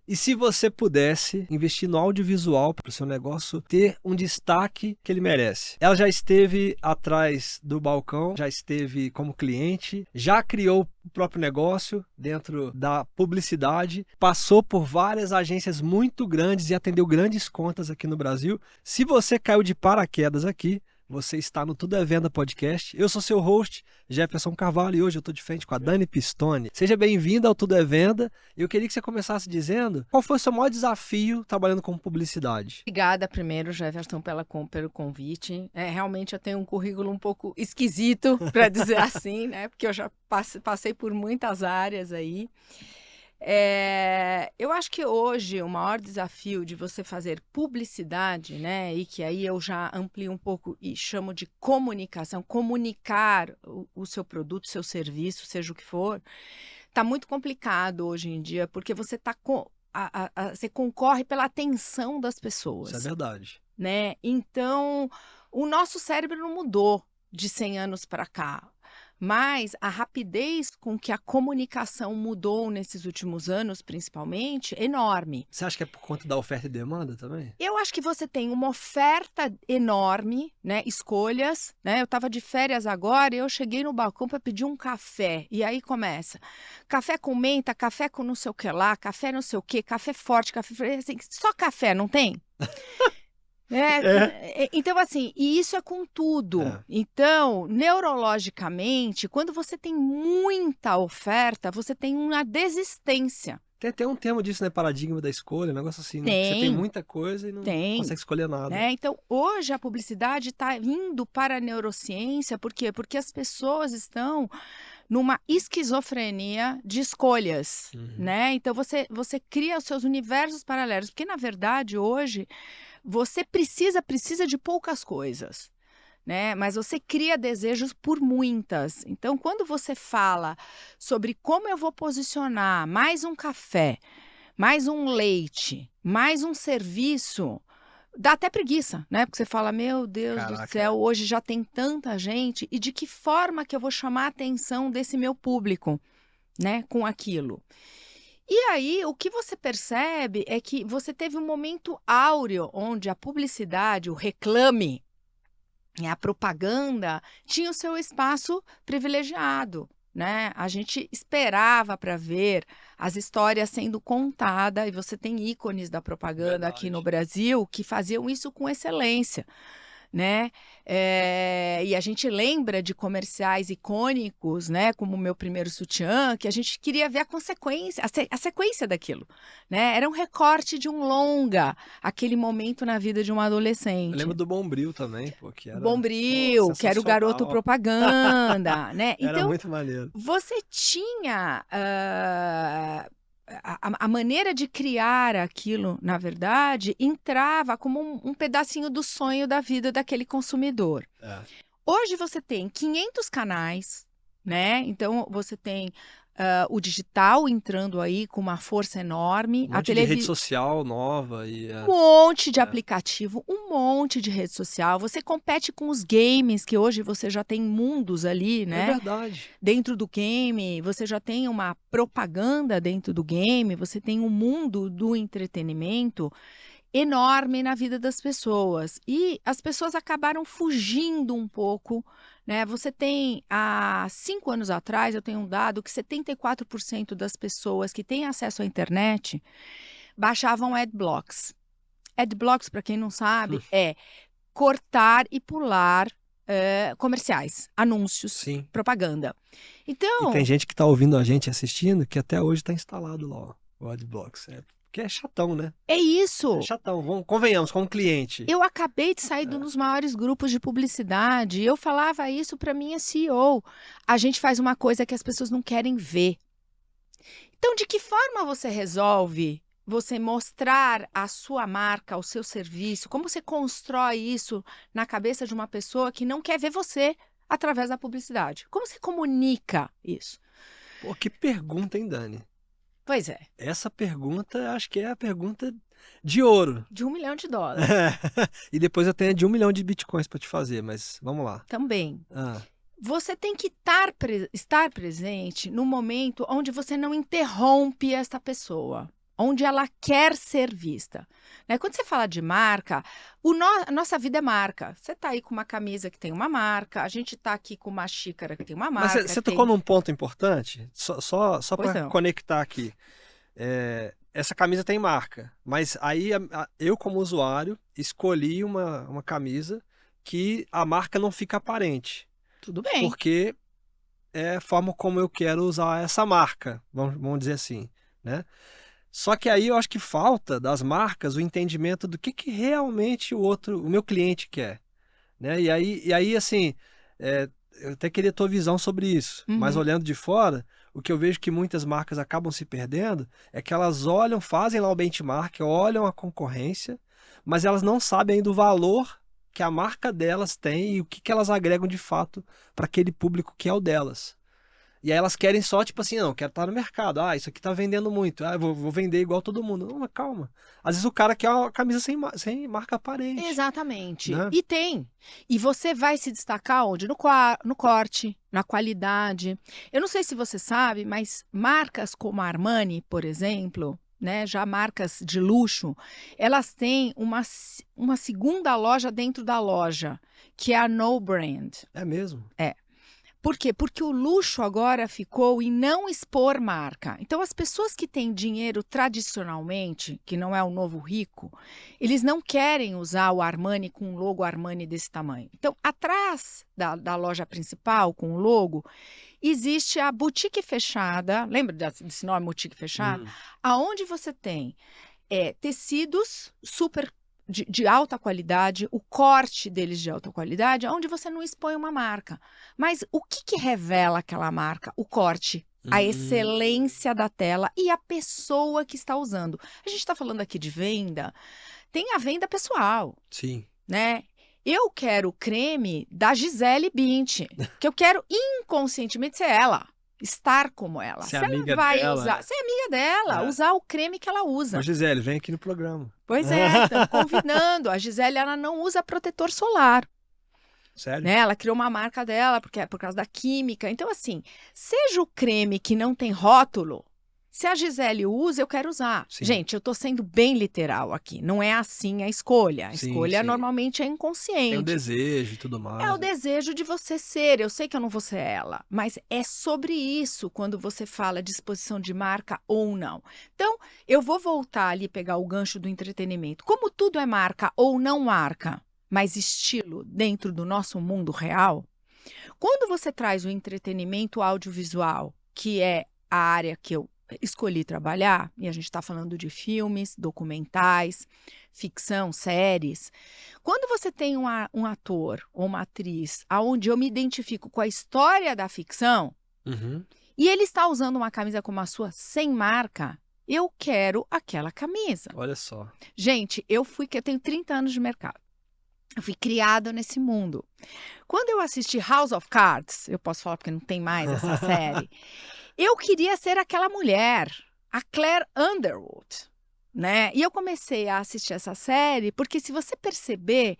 E se você pudesse investir no audiovisual para o seu negócio ter um destaque que ele merece? Ela já esteve atrás do balcão, já esteve como cliente, já criou o próprio negócio dentro da publicidade, passou por várias agências muito grandes e atendeu grandes contas aqui no Brasil. Se você caiu de paraquedas aqui, você está no Tudo é Venda Podcast. Eu sou seu host, Jefferson Carvalho, e hoje eu estou de frente com a Dani Pistone. Seja bem-vinda ao Tudo é Venda. Eu queria que você começasse dizendo qual foi o seu maior desafio trabalhando com publicidade. Obrigada primeiro, Jefferson, pelo convite. Realmente eu tenho um currículo um pouco esquisito, para dizer assim, né? Porque eu já passei por muitas áreas aí. Eu acho que hoje o maior desafio de você fazer publicidade, né, e que aí eu já amplio um pouco e chamo de comunicação, comunicar o seu produto, o seu serviço, seja o que for, está muito complicado hoje em dia, porque você você concorre pela atenção das pessoas. Isso é verdade. Né? Então, o nosso cérebro não mudou de 100 anos para cá. Mas a rapidez com que a comunicação mudou nesses últimos anos, principalmente, é enorme. Você acha que é por conta da oferta e demanda também? Eu acho que você tem uma oferta enorme, né? Escolhas, né? Eu estava de férias agora e eu cheguei no balcão para pedir um café. E aí começa, café com menta, café com não sei o que lá, café não sei o que, café forte, café... Assim, só café, não tem? Então, assim, e isso é com tudo. Então, neurologicamente, quando você tem muita oferta, você tem uma desistência. Tem até um termo disso, né? Paradigma da escolha, um negócio assim, né? Você tem muita coisa e não consegue escolher nada. Né? Então, hoje a publicidade está indo para a neurociência, por quê? Porque as pessoas estão numa esquizofrenia de escolhas, né? Então, você cria os seus universos paralelos, porque, na verdade, hoje, você precisa de poucas coisas, né? Mas você cria desejos por muitas. Então, quando você fala sobre como eu vou posicionar mais um café, mais um leite, mais um serviço, dá até preguiça, né? Porque você fala, meu Deus do céu, hoje já tem tanta gente, e de que forma que eu vou chamar a atenção desse meu público, né? Com aquilo. E aí, o que você percebe é que você teve um momento áureo onde a publicidade, o reclame, a propaganda tinha o seu espaço privilegiado, né? A gente esperava para ver as histórias sendo contadas, e você tem ícones da propaganda aqui no Brasil que faziam isso com excelência, né? E a gente lembra de comerciais icônicos, né? Como o Meu Primeiro Sutiã, que a gente queria ver a consequência, a sequência daquilo, né? Era um recorte de um longa, aquele momento na vida de uma adolescente. Eu lembro do Bombril também, pô, que era... Bombril, que era o garoto propaganda, né? Era então, muito maneiro. Você tinha... A maneira de criar aquilo, na verdade, entrava como um pedacinho do sonho da vida daquele consumidor. Hoje você tem 500 canais, né? Então, você tem o digital entrando aí com uma força enorme. Um monte de rede social nova. Um monte de aplicativo, um monte de rede social. Você compete com os games, que hoje você já tem mundos ali, né? É verdade. Dentro do game, você já tem uma propaganda dentro do game, você tem um mundo do entretenimento enorme na vida das pessoas. E as pessoas acabaram fugindo um pouco, né? Você tem, há 5 anos atrás, eu tenho um dado que 74% das pessoas que têm acesso à internet baixavam adblocks. Adblocks, para quem não sabe, é cortar e pular comerciais, anúncios, propaganda. Então, e tem gente que está ouvindo a gente assistindo que até hoje está instalado lá, ó, o adblocks. Porque é chatão, né? É isso. É chatão, convenhamos, como cliente. Eu acabei de sair de um dos maiores grupos de publicidade e eu falava isso para minha CEO. A gente faz uma coisa que as pessoas não querem ver. Então, de que forma você resolve você mostrar a sua marca, o seu serviço? Como você constrói isso na cabeça de uma pessoa que não quer ver você através da publicidade? Como você comunica isso? Pô, que pergunta, hein, Dani? Pois é. Essa pergunta, acho que é a pergunta de ouro. De $1 milhão. E depois eu tenho de 1 milhão de bitcoins para te fazer, mas vamos lá. Também. Você tem que estar presente no momento onde você não interrompe esta pessoa. onde ela quer ser vista. Né? Quando você fala de marca, a nossa vida é marca. Você está aí com uma camisa que tem uma marca, a gente está aqui com uma xícara que tem uma Mas marca. você tocou num ponto importante, só Pois para não. conectar aqui. Essa camisa tem marca, mas aí eu, como usuário, escolhi uma camisa que a marca não fica aparente. Tudo bem. Porque é a forma como eu quero usar essa marca, vamos dizer assim, né? Só que aí eu acho que falta das marcas o entendimento do que realmente o meu cliente quer, né? E aí assim, eu até queria a tua visão sobre isso, mas olhando de fora, o que eu vejo que muitas marcas acabam se perdendo é que elas olham, fazem lá o benchmark, olham a concorrência, mas elas não sabem ainda o valor que a marca delas tem e o que elas agregam de fato para aquele público que é o delas. E aí elas querem só, tipo assim, não, quero estar no mercado. Ah, isso aqui tá vendendo muito. Ah, vou vender igual todo mundo. Não, mas calma. Às vezes o cara quer uma camisa sem marca aparente. Exatamente. Né? E tem. E você vai se destacar onde? No corte, na qualidade. Eu não sei se você sabe, mas marcas como a Armani, por exemplo, né, já marcas de luxo, elas têm uma segunda loja dentro da loja, que é a No Brand. É mesmo? É. Por quê? Porque o luxo agora ficou em não expor marca. Então, as pessoas que têm dinheiro tradicionalmente, que não é o novo rico, eles não querem usar o Armani com um logo Armani desse tamanho. Então, atrás da loja principal, com o logo, existe a boutique fechada. Lembra desse nome, boutique fechada? Aonde você tem tecidos super de alta qualidade, o corte deles de alta qualidade, onde você não expõe uma marca. Mas o que revela aquela marca? O corte, a excelência da tela e a pessoa que está usando. A gente está falando aqui de venda, tem a venda pessoal. Sim. Né? Eu quero o creme da Gisele Bündchen, que eu quero inconscientemente ser ela. Estar como ela. Ser Se amiga ela vai dela, usar, ser amiga dela, usar o creme que ela usa. Ô, Gisele, vem aqui no programa. Pois é, estamos convidando. A Gisele, ela não usa protetor solar. Sério? Né? Ela criou uma marca dela porque é por causa da química. Então, assim, seja o creme que não tem rótulo, se a Gisele usa, eu quero usar. Sim. Gente, eu estou sendo bem literal aqui. Não é assim a escolha. A Sim, escolha sim. normalmente é inconsciente. Tem o desejo e tudo mais. É o desejo de você ser. Eu sei que eu não vou ser ela, mas é sobre isso quando você fala de exposição de marca ou não. Então, eu vou voltar ali pegar o gancho do entretenimento. Como tudo é marca ou não marca, mas estilo dentro do nosso mundo real, quando você traz o entretenimento audiovisual, que é a área que eu escolhi trabalhar, e a gente está falando de filmes, documentais, ficção, séries. Quando você tem um ator ou uma atriz aonde eu me identifico com a história da ficção, e ele está usando uma camisa como a sua sem marca, eu quero aquela camisa. Olha só. Gente, eu tenho 30 anos de mercado. Eu fui criada nesse mundo. Quando eu assisti House of Cards, eu posso falar porque não tem mais essa série, eu queria ser aquela mulher, a Claire Underwood, né? E eu comecei a assistir essa série porque, se você perceber,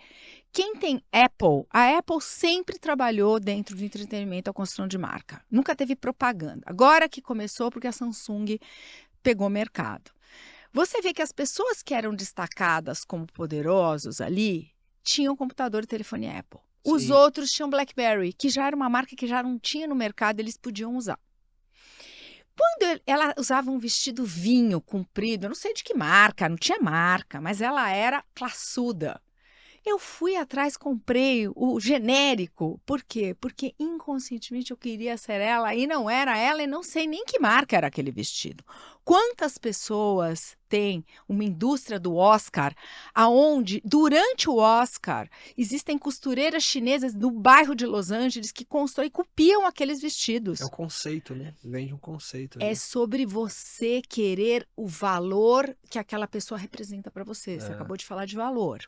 quem tem Apple, a Apple sempre trabalhou dentro de entretenimento, a construção de marca. Nunca teve propaganda. Agora que começou, porque a Samsung pegou mercado. Você vê que as pessoas que eram destacadas como poderosos ali tinham computador e telefone Apple. Os outros tinham BlackBerry, que já era uma marca que já não tinha no mercado, eles podiam usar. Quando ela usava um vestido vinho comprido, eu não sei de que marca, não tinha marca, mas ela era classuda. Eu fui atrás, comprei o genérico. Por quê? Porque inconscientemente eu queria ser ela e não era ela e não sei nem que marca era aquele vestido. Quantas pessoas têm uma indústria do Oscar, aonde durante o Oscar existem costureiras chinesas do bairro de Los Angeles que constroem e copiam aqueles vestidos. É um conceito, né? Vende um conceito. É sobre você querer o valor que aquela pessoa representa para você. Você acabou de falar de valor.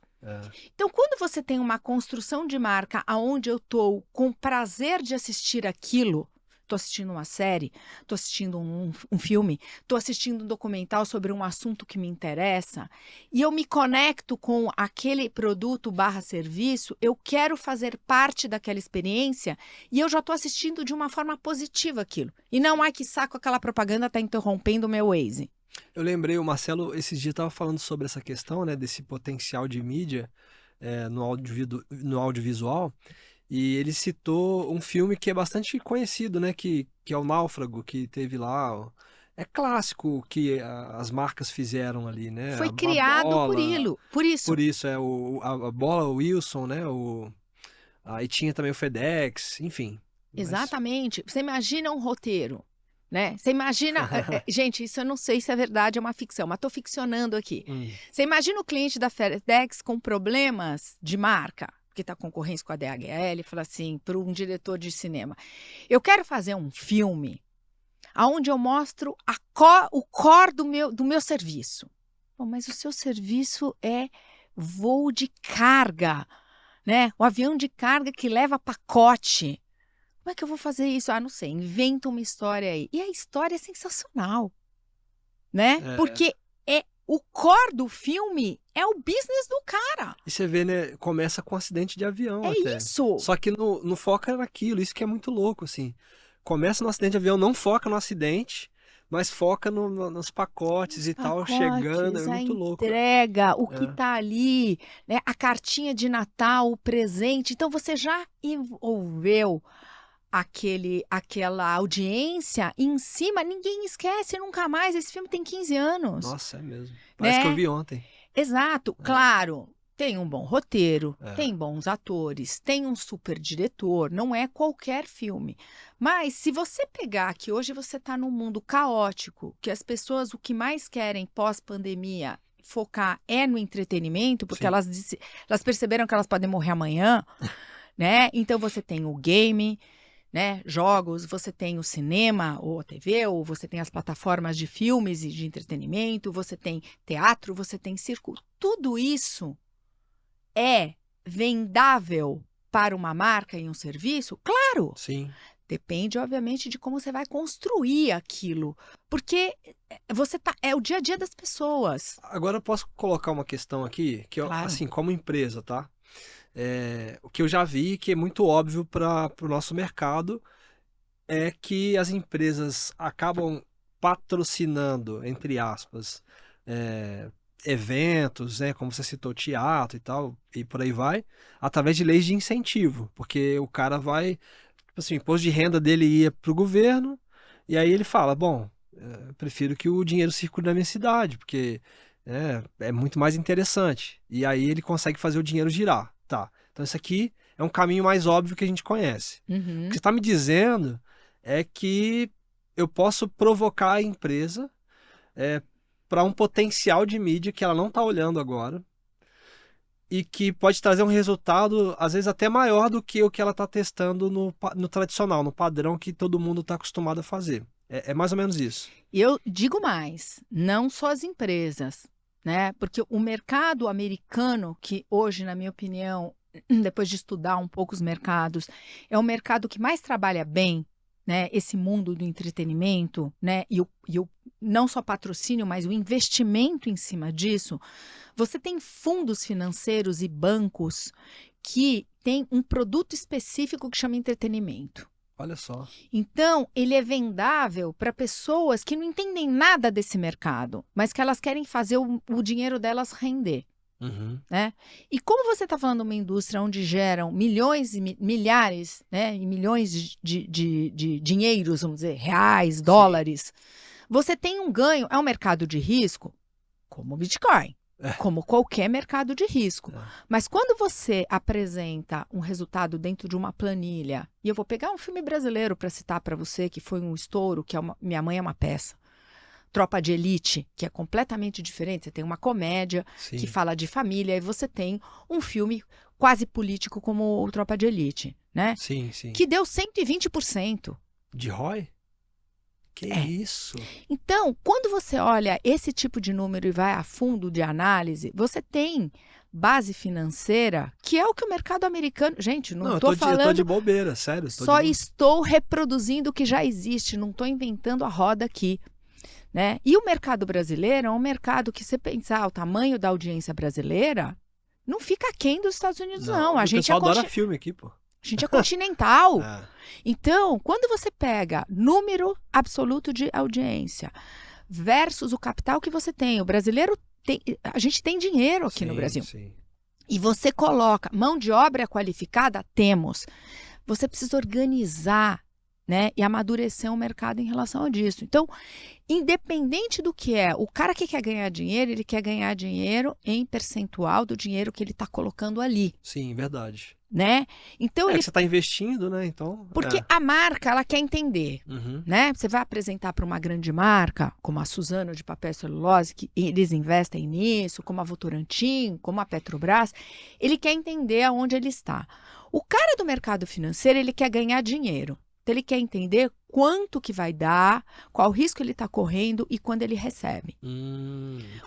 Então, quando você tem uma construção de marca aonde eu estou com prazer de assistir aquilo, estou assistindo uma série, estou assistindo um filme, estou assistindo um documental sobre um assunto que me interessa, e eu me conecto com aquele produto / serviço, eu quero fazer parte daquela experiência e eu já estou assistindo de uma forma positiva aquilo. E não, ai que saco, aquela propaganda está interrompendo o meu Waze. Eu lembrei, o Marcelo, esses dias estava falando sobre essa questão, né, desse potencial de mídia no audiovisual, e ele citou um filme que é bastante conhecido, né, que é o Náufrago, que teve lá. É clássico que as marcas fizeram ali, né? Foi A criado bola, por isso. por isso, a bola Wilson, né? Aí tinha também o FedEx, enfim. Mas... Exatamente. Você imagina um roteiro, né? Você imagina... gente, isso eu não sei se é verdade, é uma ficção, mas estou ficcionando aqui. Você imagina o cliente da FedEx com problemas de marca, que está concorrência com a DHL, e fala assim, para um diretor de cinema, eu quero fazer um filme onde eu mostro o core do meu serviço. Bom, mas o seu serviço é voo de carga, né? O avião de carga que leva pacote. Como é que eu vou fazer isso? Ah, não sei, inventa uma história aí. E a história é sensacional, né? Porque o core do filme é o business do cara. E você vê, né? Começa com um acidente de avião até. Isso! Só que não foca naquilo, isso que é muito louco, assim. Começa no acidente de avião, não foca no acidente, mas foca nos pacotes e tal, chegando, é muito louco. Entrega, o que tá ali, né? A cartinha de Natal, o presente. Então você já envolveu aquela audiência em cima, ninguém esquece nunca mais. Esse filme tem 15 anos. Nossa, é mesmo. Parece que eu vi ontem. Exato, claro. Tem um bom roteiro, tem bons atores, tem um super diretor, não é qualquer filme. Mas se você pegar que hoje você está num mundo caótico, que as pessoas o que mais querem pós-pandemia focar é no entretenimento, porque elas perceberam que elas podem morrer amanhã, né? Então você tem o game, né, jogos, você tem o cinema ou a TV, ou você tem as plataformas de filmes e de entretenimento, você tem teatro, você tem circo. Tudo isso é vendável para uma marca e um serviço? Claro! Sim. Depende, obviamente, de como você vai construir aquilo. Porque é o dia a dia das pessoas. Agora eu posso colocar uma questão aqui, que Claro. assim, como empresa, tá? O que eu já vi, que é muito óbvio para o nosso mercado, é que as empresas acabam patrocinando, entre aspas, eventos, né, como você citou, teatro e tal, e por aí vai, através de leis de incentivo, porque o cara vai, tipo assim, o imposto de renda dele ia para o governo, e aí ele fala, bom, eu prefiro que o dinheiro circule na minha cidade, porque é muito mais interessante, e aí ele consegue fazer o dinheiro girar. Tá, então isso aqui é um caminho mais óbvio que a gente conhece. O que você está me dizendo é que eu posso provocar a empresa para um potencial de mídia que ela não está olhando agora e que pode trazer um resultado, às vezes, até maior do que o que ela está testando no tradicional, no padrão que todo mundo está acostumado a fazer. É mais ou menos isso. Eu digo mais, não só as empresas, né? Porque o mercado americano, que hoje, na minha opinião, depois de estudar um pouco os mercados, é o mercado que mais trabalha bem, né? Esse mundo do entretenimento, né? E o não só patrocínio, mas o investimento em cima disso. Você tem fundos financeiros e bancos que têm um produto específico que chama entretenimento. Olha só. Então, ele é vendável para pessoas que não entendem nada desse mercado, mas que elas querem fazer o dinheiro delas render. Né? E como você está falando de uma indústria onde geram milhões e milhares, né, e milhões de dinheiros, vamos dizer, reais, dólares, você tem um ganho, é um mercado de risco, como o Bitcoin. Como qualquer mercado de risco. Mas quando você apresenta um resultado dentro de uma planilha, e eu vou pegar um filme brasileiro para citar para você, que foi um estouro, que é Minha Mãe é uma Peça. Tropa de Elite, que é completamente diferente. Você tem uma comédia que fala de família, e você tem um filme quase político como o Tropa de Elite, né? Sim, sim. Que deu 120%. De ROI? Que isso? Então, quando você olha esse tipo de número e vai a fundo de análise, você tem base financeira, que é o que o mercado americano... Gente, não estou falando... Eu tô de bobeira, sério. Estou reproduzindo o que já existe, não estou inventando a roda aqui. Né? E o mercado brasileiro é um mercado que, se pensar o tamanho da audiência brasileira, não fica aquém dos Estados Unidos, não. A gente adora filme aqui, pô. A gente é continental. Então, quando você pega número absoluto de audiência, versus o capital que você tem. O brasileiro tem, a gente tem dinheiro aqui no Brasil. Sim. E você coloca mão de obra qualificada, temos. Você precisa organizar, né, e amadurecer o mercado em relação a disso. Então, independente do que é, o cara que quer ganhar dinheiro, ele quer ganhar dinheiro em percentual do dinheiro que ele está colocando ali. Sim, verdade. Né? Então que você está investindo, né? Então, porque a marca, ela quer entender, né? Você vai apresentar para uma grande marca, como a Suzano de papel e celulose, que eles investem nisso, como a Votorantim, como a Petrobras, ele quer entender aonde ele está. O cara do mercado financeiro, ele quer ganhar dinheiro. Então, ele quer entender quanto que vai dar, qual risco ele está correndo e quando ele recebe.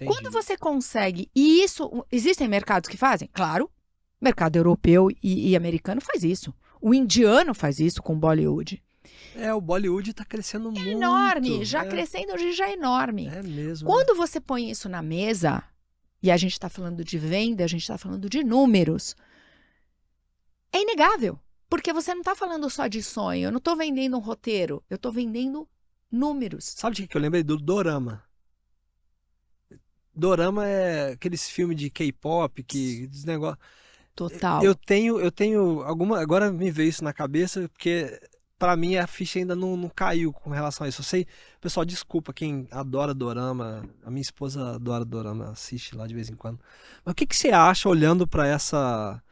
Quando você consegue, e isso, existem mercados que fazem? Claro. O mercado europeu e americano faz isso. O indiano faz isso com o Bollywood. O Bollywood está crescendo muito. Enorme, já crescendo, hoje já é enorme. É mesmo. Quando você põe isso na mesa, e a gente está falando de venda, a gente está falando de números, é inegável. Porque você não está falando só de sonho, eu não estou vendendo um roteiro, eu estou vendendo números. Sabe de que eu lembrei? Do Dorama. Dorama é aqueles filmes de K-pop, dos negócios... Total. Eu tenho alguma... Agora me veio isso na cabeça, porque pra mim a ficha ainda não caiu com relação a isso. Eu sei, pessoal, desculpa quem adora Dorama, a minha esposa adora Dorama, assiste lá de vez em quando. Mas o que você acha olhando pra essa...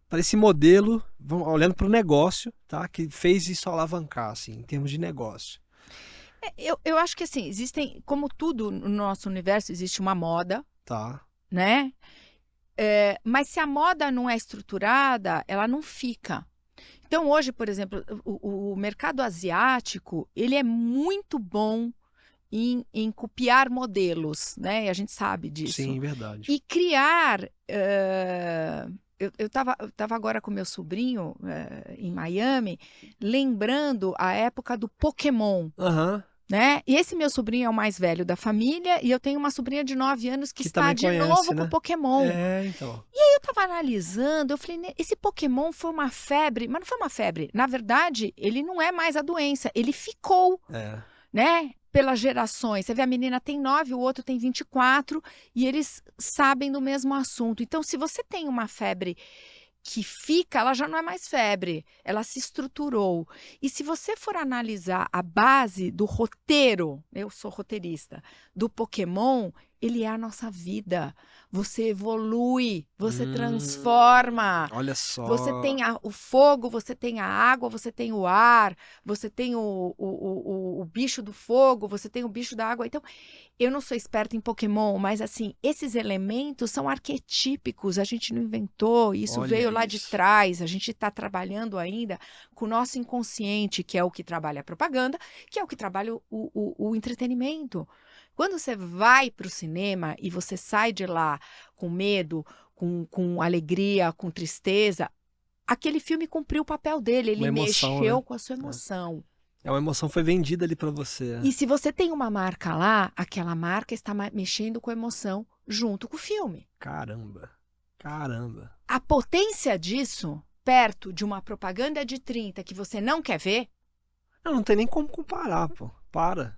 para esse modelo, olhando para o negócio, tá? Que fez isso alavancar, assim, em termos de negócio? Eu acho que, assim, existem, como tudo no nosso universo, existe uma moda, tá, né? Mas se a moda não é estruturada, ela não fica. Então, hoje, por exemplo, o mercado asiático, ele é muito bom em copiar modelos, né? E a gente sabe disso. Sim, verdade. E criar... Eu tava agora com meu sobrinho em Miami, lembrando a época do Pokémon, né? E esse meu sobrinho é o mais velho da família, e eu tenho uma sobrinha de 9 anos que está de novo com o Pokémon. Então. E aí eu tava analisando, eu falei, esse Pokémon foi uma febre, mas não foi uma febre. Na verdade, ele não é mais a doença, ele ficou, né? Pelas gerações. Você vê, a menina tem 9, o outro tem 24, e eles sabem do mesmo assunto. Então, se você tem uma febre que fica, ela já não é mais febre, ela se estruturou. E se você for analisar a base do roteiro, eu sou roteirista, do Pokémon, ele é a nossa vida. Você evolui, você transforma. Olha só. Você tem o fogo, você tem a água, você tem o ar, você tem o bicho do fogo, você tem o bicho da água. Então, eu não sou experta em Pokémon, mas assim, esses elementos são arquetípicos, a gente não inventou, isso veio lá de trás, a gente está trabalhando ainda com o nosso inconsciente, que é o que trabalha a propaganda, que é o que trabalha o entretenimento. Quando você vai para o cinema e você sai de lá com medo, com alegria, com tristeza, aquele filme cumpriu o papel dele, ele mexeu com a sua emoção. Uma emoção foi vendida ali para você. E se você tem uma marca lá, aquela marca está mexendo com a emoção junto com o filme. Caramba. A potência disso, perto de uma propaganda de 30 que você não quer ver... Não tem nem como comparar, pô.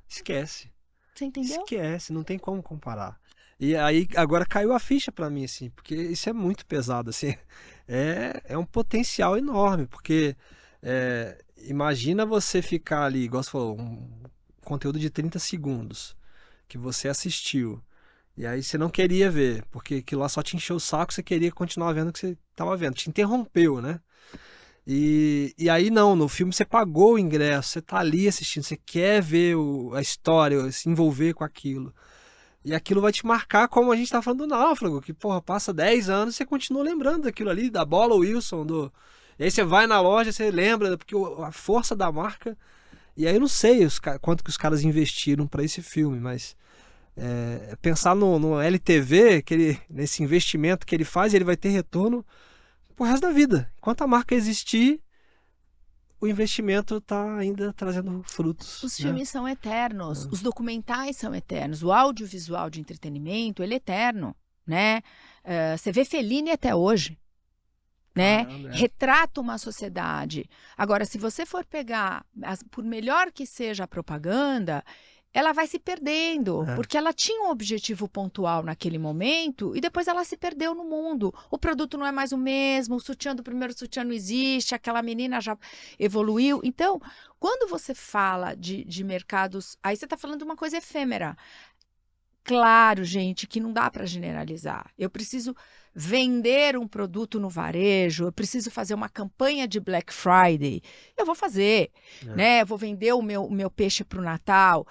Esquece. Você entendeu? Esquece, não tem como comparar. E aí, agora caiu a ficha pra mim, assim, porque isso é muito pesado, assim. É um potencial enorme, porque imagina você ficar ali, igual você falou, um conteúdo de 30 segundos que você assistiu, e aí você não queria ver, porque aquilo lá só te encheu o saco, você queria continuar vendo o que você estava vendo, te interrompeu, né? E aí não, no filme você pagou o ingresso, você tá ali assistindo, você quer ver a história, se envolver com aquilo. E aquilo vai te marcar, como a gente tá falando do Náufrago, que porra, passa 10 anos e você continua lembrando daquilo ali, da bola Wilson, E aí você vai na loja, você lembra, porque a força da marca... E aí eu não sei quanto que os caras investiram para esse filme, mas pensar no LTV, nesse investimento que ele faz, ele vai ter retorno pro resto da vida. Enquanto a marca existir, o investimento está ainda trazendo frutos. Os filmes são eternos, os documentais são eternos, o audiovisual de entretenimento, ele é eterno, né? Você vê Fellini até hoje, né? Retrata uma sociedade. Agora, se você for pegar, por melhor que seja a propaganda, ela vai se perdendo, porque ela tinha um objetivo pontual naquele momento e depois ela se perdeu no mundo. O produto não é mais o mesmo, o sutiã do primeiro sutiã não existe, aquela menina já evoluiu. Então, quando você fala de mercados, aí você está falando de uma coisa efêmera. Claro, gente, que não dá para generalizar. Eu preciso vender um produto no varejo, eu preciso fazer uma campanha de Black Friday. Eu vou fazer, né? Eu vou vender o meu peixe para o Natal.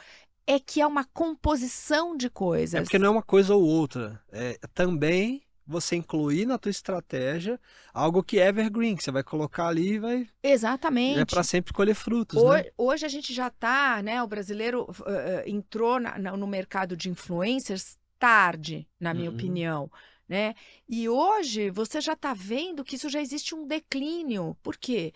É que é uma composição de coisas. É porque não é uma coisa ou outra. É também você incluir na tua estratégia algo que é evergreen, que você vai colocar ali e vai... Exatamente. É para sempre colher frutos, né? Hoje a gente já está, né? O brasileiro entrou no mercado de influencers tarde, na minha opinião, né? E hoje você já está vendo que isso já existe um declínio. Por quê?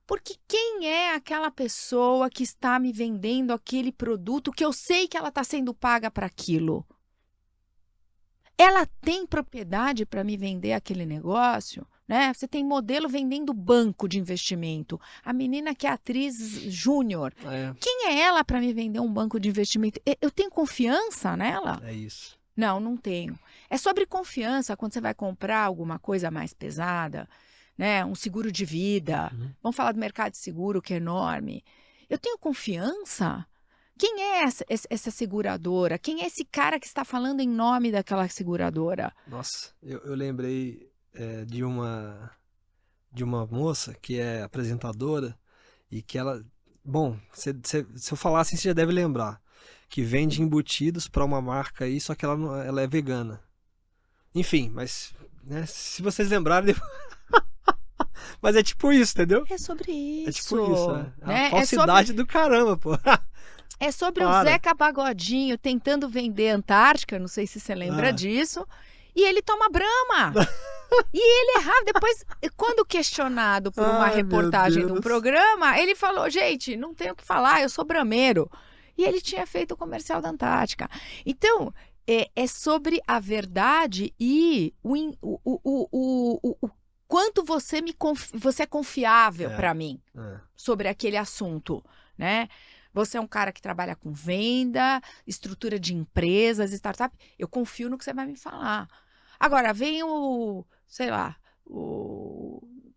Porque quem é aquela pessoa que está me vendendo aquele produto que eu sei que ela está sendo paga para aquilo? Ela tem propriedade para me vender aquele negócio, né? Você tem modelo vendendo banco de investimento. A menina que é atriz júnior. Quem é ela para me vender um banco de investimento? Eu tenho confiança nela? É isso. Não tenho. É sobre confiança quando você vai comprar alguma coisa mais pesada, né? Um seguro de vida. Vamos falar do mercado de seguro, que é enorme. Eu tenho confiança? Quem é essa seguradora? Quem é esse cara que está falando em nome daquela seguradora? Nossa, eu lembrei de uma moça que é apresentadora e que ela... Bom, se eu falar assim, você já deve lembrar. Que vende embutidos para uma marca aí, só que ela é vegana. Enfim, mas né, se vocês lembrarem... Mas é tipo isso, entendeu? É sobre isso. É tipo isso, né? A falsidade do caramba, pô. É sobre o Zeca Pagodinho tentando vender Antártica, não sei se você lembra disso, e ele toma Brahma. E ele errava. Depois, quando questionado por uma reportagem de um programa, ele falou, gente, não tenho o que falar, eu sou brameiro. E ele tinha feito o comercial da Antártica. Então, é sobre a verdade e o quanto você é confiável para mim sobre aquele assunto, né? Você é um cara que trabalha com venda, estrutura de empresas, startup. Eu confio no que você vai me falar. Agora, vem sei lá,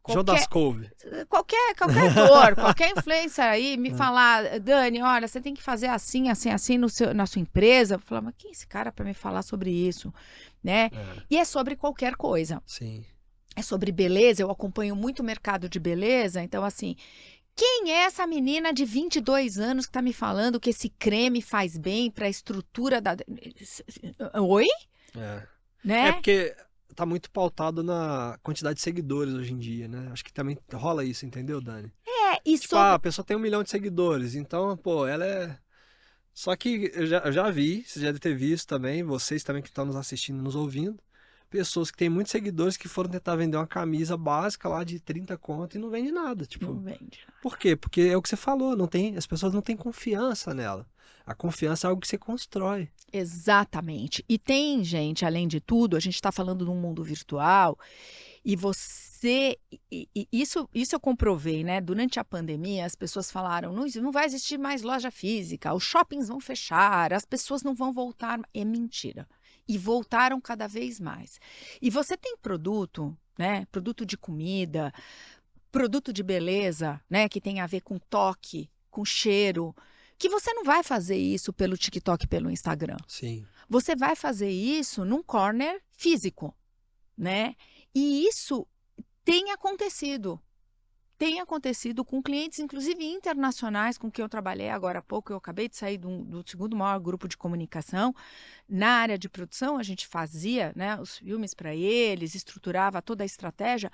Jonas Couve. Qualquer ator, qualquer influencer aí me falar, Dani, olha, você tem que fazer assim, assim, assim na sua empresa. Eu falo, mas quem é esse cara para me falar sobre isso? Né? E é sobre qualquer coisa. Sim. É sobre beleza, eu acompanho muito o mercado de beleza, então assim... Quem é essa menina de 22 anos que está me falando que esse creme faz bem para a estrutura da... Oi? Né? É porque tá muito pautado na quantidade de seguidores hoje em dia, né? Acho que também rola isso, entendeu, Dani? Isso... a pessoa tem 1 milhão de seguidores, então, pô, ela é... Só que eu já vi, você já deve ter visto também, vocês também que estão nos assistindo, nos ouvindo, pessoas que têm muitos seguidores que foram tentar vender uma camisa básica lá de 30 conto e não vende nada. Tipo, não vende. Por quê? Porque é o que você falou, as pessoas não têm confiança nela. A confiança é algo que você constrói. Exatamente. E tem, gente, além de tudo, a gente está falando de um mundo virtual e isso eu comprovei, né? Durante a pandemia, as pessoas falaram, não vai existir mais loja física, os shoppings vão fechar, as pessoas não vão voltar. É mentira. E voltaram cada vez mais. E você tem produto, né? Produto de comida, produto de beleza, né? Que tem a ver com toque, com cheiro, que você não vai fazer isso pelo TikTok, pelo Instagram. Sim. Você vai fazer isso num corner físico, né? E isso tem acontecido. Tem acontecido com clientes, inclusive internacionais, com quem eu trabalhei agora há pouco. Eu acabei de sair do segundo maior grupo de comunicação. Na área de produção, a gente fazia, né, os filmes para eles, estruturava toda a estratégia.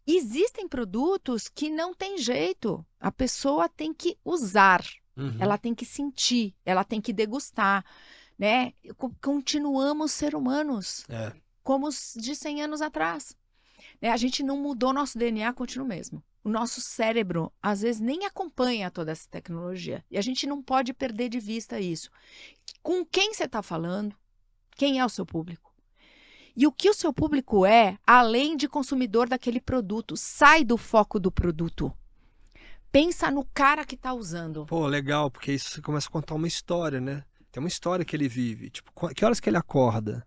Existem produtos que não tem jeito. A pessoa tem que usar, ela tem que sentir, ela tem que degustar. Né? Continuamos ser humanos, como os de 100 anos atrás. Né? A gente não mudou, nosso DNA continua o mesmo. O nosso cérebro, às vezes, nem acompanha toda essa tecnologia. E a gente não pode perder de vista isso. Com quem você está falando? Quem é o seu público? E o que o seu público é, além de consumidor daquele produto? Sai do foco do produto. pensa no cara que tá usando. Pô, legal, porque isso você começa a contar uma história, né? Tem uma história que ele vive. Tipo, que horas que ele acorda?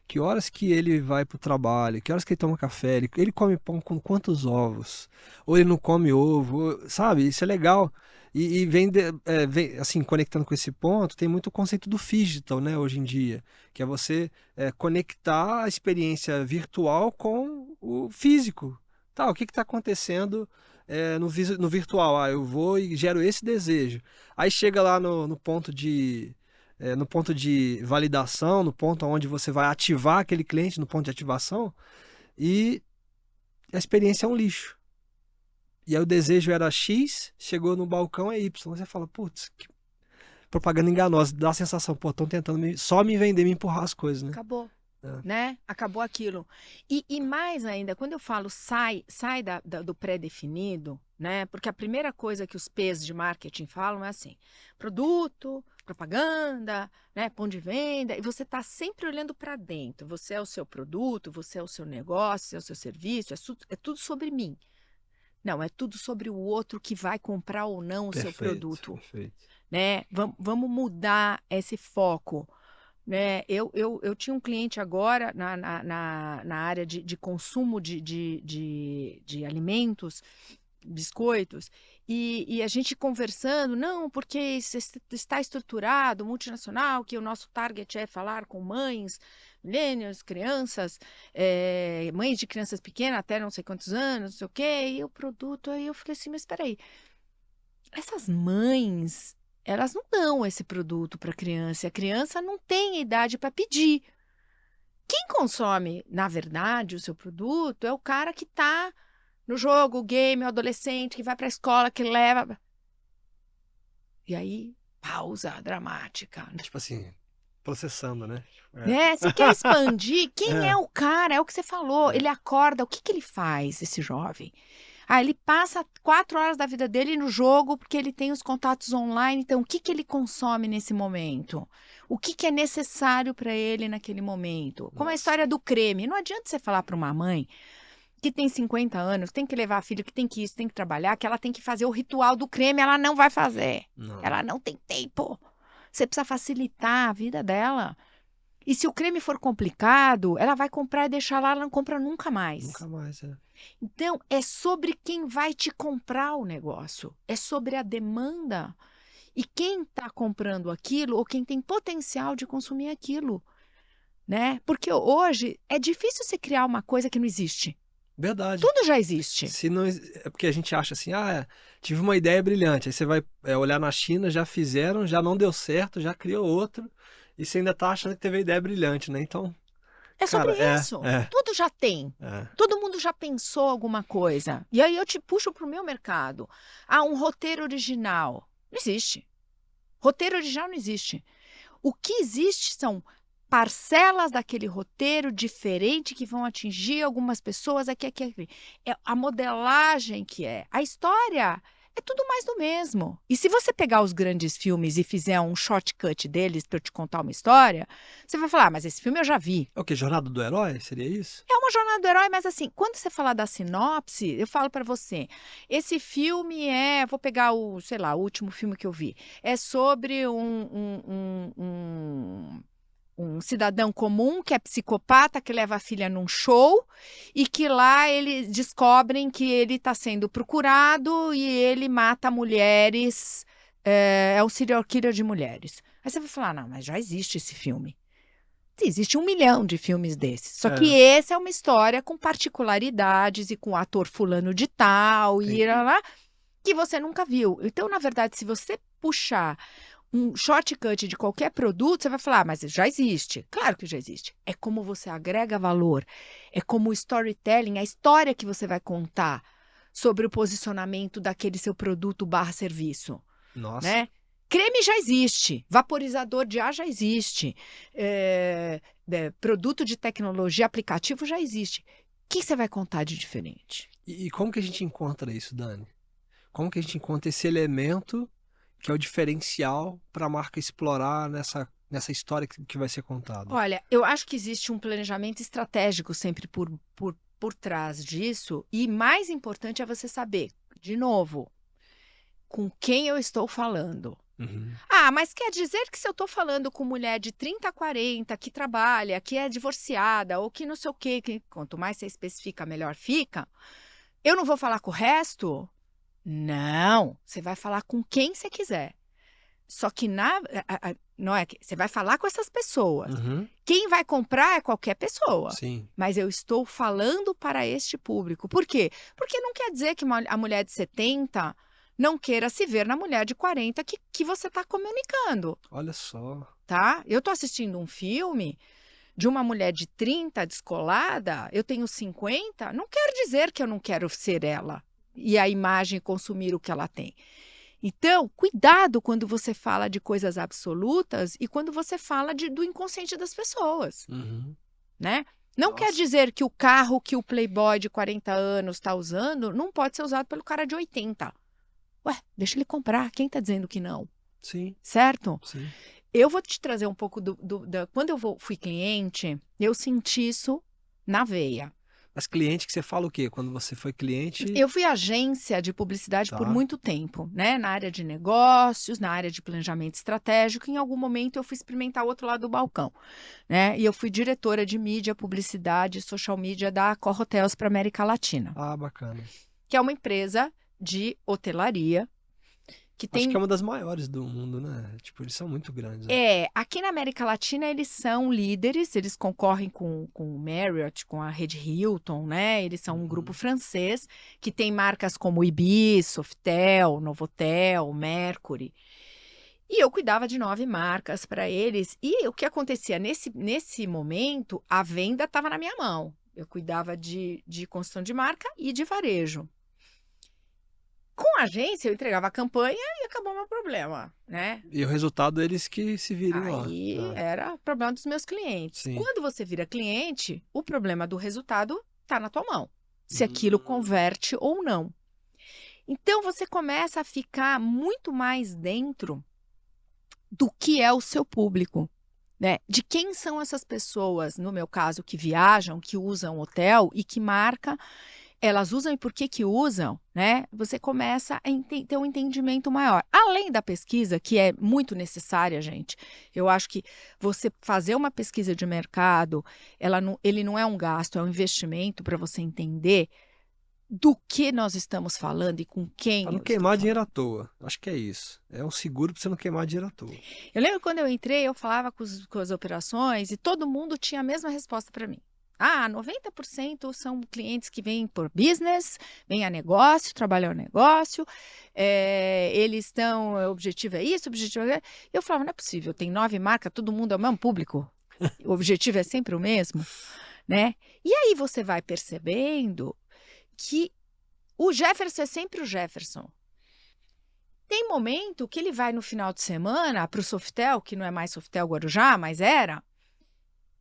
Que horas que ele vai pro trabalho? Que horas que ele toma café? Ele come pão com quantos ovos? Ou ele não come ovo? Sabe? Isso é legal. E vem, assim, conectando com esse ponto, tem muito o conceito do phygital, né, hoje em dia. Que é você conectar a experiência virtual com o físico. Tá, o que está acontecendo no virtual? Ah, eu vou e gero esse desejo. Aí chega lá no ponto no ponto de validação, no ponto onde você vai ativar aquele cliente, no ponto de ativação, e a experiência é um lixo. E aí o desejo era X, chegou no balcão é Y. Você fala, putz, que propaganda enganosa. Dá a sensação, pô, estão tentando só me vender, me empurrar as coisas, né? Acabou. Né? Acabou aquilo. E mais ainda, quando eu falo sai do pré-definido, né? Porque a primeira coisa que os P's de marketing falam é assim: produto, propaganda, né? Ponto de venda, e você está sempre olhando para dentro. Você é o seu produto, você é o seu negócio, você é o seu serviço, é tudo sobre mim. Não, é tudo sobre o outro que vai comprar ou não o seu produto. Perfeito. Né? Vamos mudar esse foco. Né? Eu tinha um cliente agora na área de consumo de alimentos, biscoitos, e a gente conversando, não, porque está estruturado, multinacional, que o nosso target é falar com mães, millennials, crianças, mães de crianças pequenas, até não sei quantos anos, não sei o quê, e o produto, aí eu falei assim, mas espera aí, essas mães, elas não dão esse produto para a criança. A criança não tem idade para pedir. Quem consome, na verdade, o seu produto é o cara que está no jogo, o game, o adolescente que vai para a escola, que leva. E aí, pausa dramática. Tipo assim, processando, né? Né? Você quer expandir? Quem é o cara? É o que você falou. Ele acorda, o que ele faz, esse jovem? Ah, ele passa 4 horas da vida dele no jogo porque ele tem os contatos online. Então, o que ele consome nesse momento? O que é necessário para ele naquele momento? Como a história do creme. Não adianta você falar para uma mãe que tem 50 anos, tem que levar a filha, que tem que isso, tem que trabalhar, que ela tem que fazer o ritual do creme. Ela não vai fazer. Não. Ela não tem tempo. Você precisa facilitar a vida dela. E se o creme for complicado, ela vai comprar e deixar lá, ela não compra nunca mais. Nunca mais, Então, é sobre quem vai te comprar o negócio. É sobre a demanda. E quem está comprando aquilo, ou quem tem potencial de consumir aquilo. Né? Porque hoje é difícil você criar uma coisa que não existe. Verdade. Tudo já existe. Se não, é porque a gente acha assim, tive uma ideia brilhante. Aí você vai olhar na China, já fizeram, já não deu certo, já criou outro. E você ainda tá achando que teve ideia brilhante, né? Então, é sobre isso. Tudo já tem. Todo mundo já pensou alguma coisa. E aí eu te puxo para o meu mercado. Um roteiro original. Não existe. Roteiro original não existe. O que existe são parcelas daquele roteiro diferente que vão atingir algumas pessoas aqui. É a modelagem que é. A história é tudo mais do mesmo. E se você pegar os grandes filmes e fizer um shortcut deles para eu te contar uma história, você vai falar, mas esse filme eu já vi. É o quê? Jornada do Herói? Seria isso? É uma jornada do herói, mas assim, quando você falar da sinopse, eu falo para você, esse filme vou pegar o último filme que eu vi, é sobre um cidadão comum que é psicopata, que leva a filha num show e que lá eles descobrem que ele está sendo procurado e ele mata mulheres, é um serial killer de mulheres. Aí você vai falar, não, mas já existe esse filme. Existe 1 milhão de filmes desses. Só que esse é uma história com particularidades e com o ator fulano de tal e lá, que você nunca viu. Então, na verdade, se você puxar um shortcut de qualquer produto, você vai falar, mas já existe. Claro que já existe. É como você agrega valor. É como o storytelling, a história que você vai contar sobre o posicionamento daquele seu produto / serviço. Nossa. Né? Creme já existe. Vaporizador de ar já existe. Produto de tecnologia, aplicativo já existe. O que você vai contar de diferente? E como que a gente encontra isso, Dani? Como que a gente encontra esse elemento que é o diferencial para a marca explorar nessa história que vai ser contada? Olha, eu acho que existe um planejamento estratégico sempre por trás disso. E mais importante é você saber, de novo, com quem eu estou falando. Uhum. Ah, mas quer dizer que se eu estou falando com mulher de 30 a 40, que trabalha, que é divorciada, ou que não sei o quê, que quanto mais você especifica, melhor fica, eu não vou falar com o resto? Não, você vai falar com quem você quiser. Só que não é que você vai falar com essas pessoas. Uhum. Quem vai comprar é qualquer pessoa. Sim. Mas eu estou falando para este público. Por quê? Porque não quer dizer que a mulher de 70 não queira se ver na mulher de 40 que você está comunicando. Olha só. Tá? Eu estou assistindo um filme de uma mulher de 30 descolada, eu tenho 50, não quer dizer que eu não quero ser ela e a imagem consumir o que ela tem. Então, cuidado quando você fala de coisas absolutas e quando você fala do inconsciente das pessoas, Uhum. né? Não Nossa. quer dizer que o carro que o playboy de 40 anos está usando não pode ser usado pelo cara de 80. Ué, deixa ele comprar. Quem está dizendo que não? Sim. Certo? Sim. Eu vou te trazer um pouco quando eu fui cliente, eu senti isso na veia. Mas cliente que você fala o quê? Quando você foi cliente? Eu fui agência de publicidade Tá. por muito tempo, né? Na área de negócios, na área de planejamento estratégico. Em algum momento eu fui experimentar o outro lado do balcão, né? E eu fui diretora de mídia, publicidade e social media da Accor Hotels para América Latina. Ah, bacana. Que é uma empresa de hotelaria que tem... Acho que é uma das maiores do mundo, né? Tipo, eles são muito grandes. Né? Aqui na América Latina eles são líderes, eles concorrem com o Marriott, com a rede Hilton, né? Eles são um grupo francês que tem marcas como Ibis, Sofitel, Novotel, Mercury. E eu cuidava de 9 marcas para eles. E o que acontecia nesse momento, a venda estava na minha mão. Eu cuidava de construção de marca e de varejo. Com a agência, eu entregava a campanha e acabou o meu problema, né? E o resultado eles que se virem lá. Aí era problema dos meus clientes. Sim. Quando você vira cliente, o problema do resultado está na tua mão. Se aquilo converte ou não. Então, você começa a ficar muito mais dentro do que é o seu público, né? De quem são essas pessoas, no meu caso, que viajam, que usam hotel e que marca... Elas usam e por que usam, né? Você começa a ter um entendimento maior. Além da pesquisa, que é muito necessária, gente. Eu acho que você fazer uma pesquisa de mercado, ele não é um gasto, é um investimento para você entender do que nós estamos falando e com quem. Para não queimar dinheiro à toa. Acho que é isso. É um seguro para você não queimar dinheiro à toa. Eu lembro quando eu entrei, eu falava com as operações e todo mundo tinha a mesma resposta para mim. 90% são clientes que vêm por business, vêm a negócio, trabalham a negócio, eles estão, o objetivo é isso, o objetivo é... Eu falava, não é possível, tem 9 marcas, todo mundo é o mesmo público, o objetivo é sempre o mesmo, né? E aí você vai percebendo que o Jefferson é sempre o Jefferson. Tem momento que ele vai no final de semana para o Sofitel, que não é mais Sofitel Guarujá, mas era...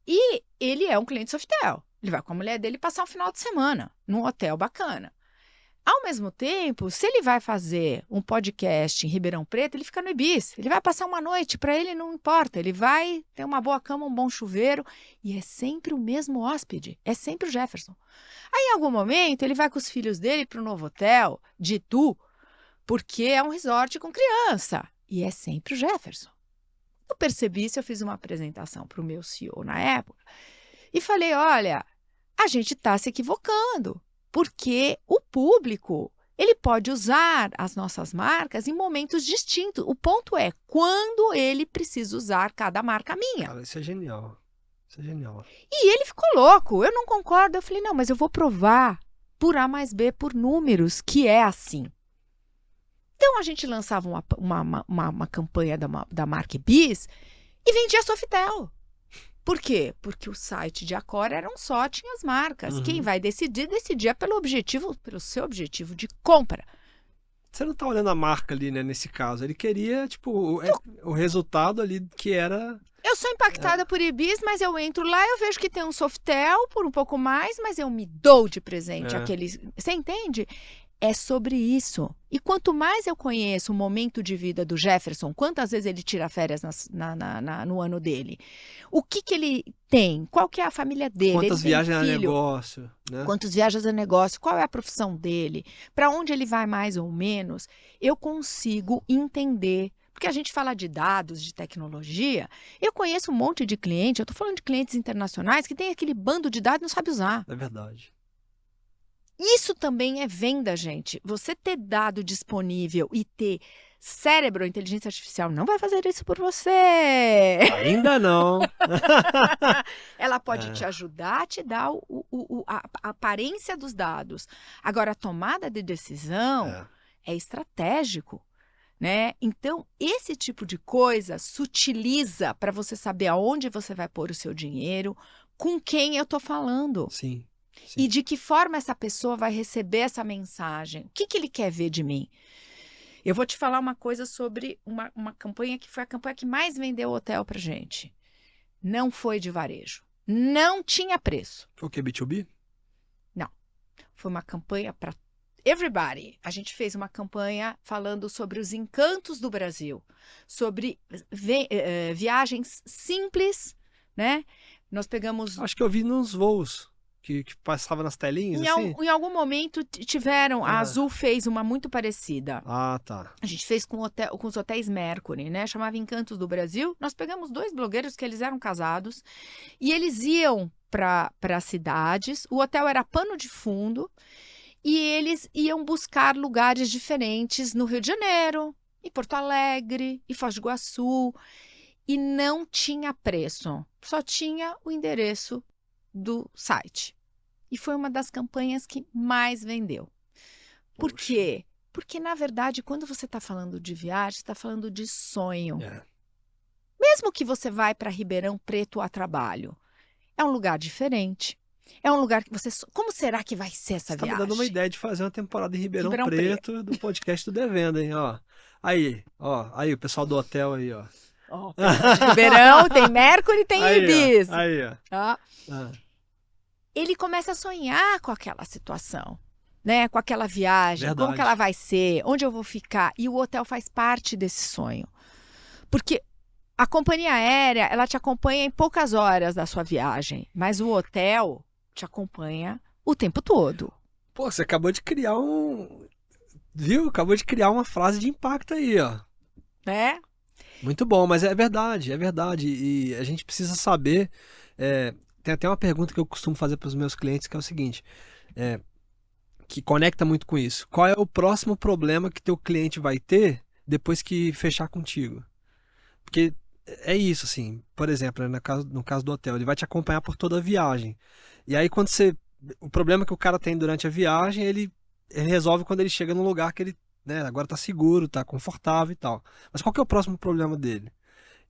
E ele é um cliente Sofitel. Ele vai com a mulher dele passar um final de semana num hotel bacana. Ao mesmo tempo, se ele vai fazer um podcast em Ribeirão Preto, ele fica no Ibis. Ele vai passar uma noite, para ele não importa. Ele vai ter uma boa cama, um bom chuveiro. E é sempre o mesmo hóspede. É sempre o Jefferson. Aí, em algum momento, ele vai com os filhos dele para o Novotel de Itu, porque é um resort com criança. E é sempre o Jefferson. Eu percebi isso, eu fiz uma apresentação para o meu CEO na época e falei, olha, a gente está se equivocando, porque o público, ele pode usar as nossas marcas em momentos distintos. O ponto é quando ele precisa usar cada marca minha. Cara, isso é genial. Isso é genial. E ele ficou louco, eu não concordo. Eu falei, não, mas eu vou provar por A mais B, por números, que é assim. Então, a gente lançava uma campanha da marca Ibis e vendia Sofitel. Por quê? Porque o site de Accor só tinha as marcas. Quem vai decidia pelo seu objetivo de compra. Você não está olhando a marca ali, né, nesse caso. Ele queria, tipo, o resultado ali que era... Eu sou impactada por Ibis, mas eu entro lá, eu vejo que tem um Sofitel por um pouco mais, mas eu me dou de presente aqueles... Você entende? É sobre isso. E quanto mais eu conheço o momento de vida do Jefferson, quantas vezes ele tira férias no ano dele, o que ele tem, qual que é a família dele, Quantas ele tem viagens a filho, negócio, né? quantos viagens a negócio, qual é a profissão dele, para onde ele vai mais ou menos, eu consigo entender. Porque a gente fala de dados, de tecnologia, eu conheço um monte de cliente, eu estou falando de clientes internacionais que tem aquele bando de dados e não sabe usar. É verdade. Isso também é venda, gente. Você ter dado disponível e ter cérebro, inteligência artificial, não vai fazer isso por você. Ainda não. Ela pode te ajudar a te dar a aparência dos dados. Agora, a tomada de decisão é estratégico, né? Então, esse tipo de coisa sutiliza para você saber aonde você vai pôr o seu dinheiro, com quem eu estou falando. Sim. E de que forma essa pessoa vai receber essa mensagem? O que ele quer ver de mim? Eu vou te falar uma coisa sobre uma campanha que foi a campanha que mais vendeu hotel pra gente. Não foi de varejo. Não tinha preço. Foi o quê? B2B? Não. Foi uma campanha para everybody. A gente fez uma campanha falando sobre os encantos do Brasil. Sobre viagens simples, né? Nós pegamos... Acho que eu vi nos voos. Que passava nas telinhas, assim? Em algum momento tiveram, a Azul fez uma muito parecida. Ah, tá. A gente fez com os hotéis Mercury, né? Chamava Encantos do Brasil. Nós pegamos 2 blogueiros que eles eram casados e eles iam para cidades. O hotel era pano de fundo e eles iam buscar lugares diferentes no Rio de Janeiro, em Porto Alegre, em Foz do Iguaçu. E não tinha preço, só tinha o endereço do site. E foi uma das campanhas que mais vendeu. Por quê? Porque, na verdade, quando você está falando de viagem, você está falando de sonho. Mesmo que você vai para Ribeirão Preto a trabalho, é um lugar diferente. É um lugar que você... Como será que vai ser essa viagem? Tá me dando uma ideia de fazer uma temporada em Ribeirão Preto do podcast do Devenda, hein? Ó. Aí, o pessoal do hotel aí, ó. Ribeirão, tem Mercury e tem Ibis. Aí, ó. Ele começa a sonhar com aquela situação, né? Com aquela viagem, Verdade. como que ela vai ser, onde eu vou ficar. E o hotel faz parte desse sonho. Porque a companhia aérea, ela te acompanha em poucas horas da sua viagem, mas o hotel te acompanha o tempo todo. Pô, você acabou de criar Viu? Acabou de criar uma frase de impacto aí, ó. Né? Muito bom, mas é verdade, é verdade. E a gente precisa saber... Tem até uma pergunta que eu costumo fazer para os meus clientes, que é o seguinte, que conecta muito com isso. Qual é o próximo problema que teu cliente vai ter depois que fechar contigo? Porque é isso, assim, por exemplo, no caso do hotel, ele vai te acompanhar por toda a viagem. E aí o problema que o cara tem durante a viagem, ele resolve quando ele chega num lugar que ele, né, agora tá seguro, tá confortável e tal. Mas qual que é o próximo problema dele?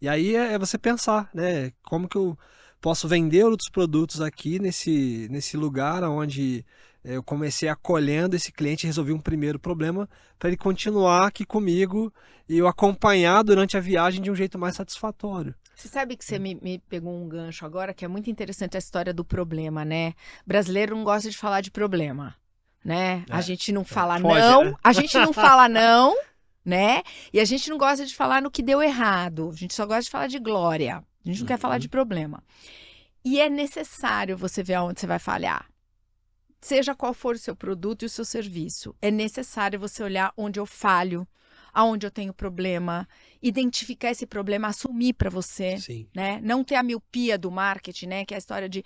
E aí é você pensar, né, como que eu posso vender outros produtos aqui nesse lugar onde eu comecei acolhendo esse cliente e resolvi um primeiro problema para ele continuar aqui comigo e eu acompanhar durante a viagem de um jeito mais satisfatório. Você sabe que você me pegou um gancho agora, que é muito interessante a história do problema, né? Brasileiro não gosta de falar de problema, né? A gente não fala não, né? A gente não fala não, né? E a gente não gosta de falar no que deu errado, a gente só gosta de falar de glória. A gente não quer falar de problema. E é necessário você ver aonde você vai falhar. Seja qual for o seu produto e o seu serviço. É necessário você olhar onde eu falho, aonde eu tenho problema, identificar esse problema, assumir para você. Sim. Né? Não ter a miopia do marketing, né? Que é a história de,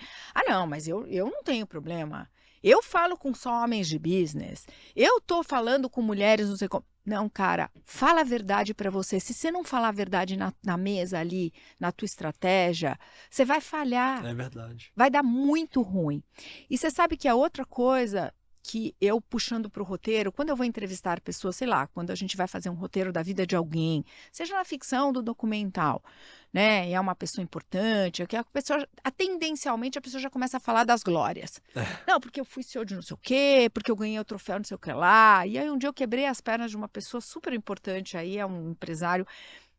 não, mas eu não tenho problema. Eu falo com só homens de business. Eu tô falando com mulheres, não sei como. Não, cara, fala a verdade para você. Se você não falar a verdade na mesa ali, na tua estratégia, você vai falhar. É verdade. Vai dar muito ruim. E você sabe que a outra coisa que eu puxando para o roteiro, quando eu vou entrevistar pessoas, sei lá, quando a gente vai fazer um roteiro da vida de alguém, seja na ficção do documental, né? E é uma pessoa importante, que a pessoa, tendencialmente, a pessoa já começa a falar das glórias. Não, porque eu fui CEO de não sei o quê, porque eu ganhei o troféu não sei o que lá. E aí um dia eu quebrei as pernas de uma pessoa super importante aí, é um empresário.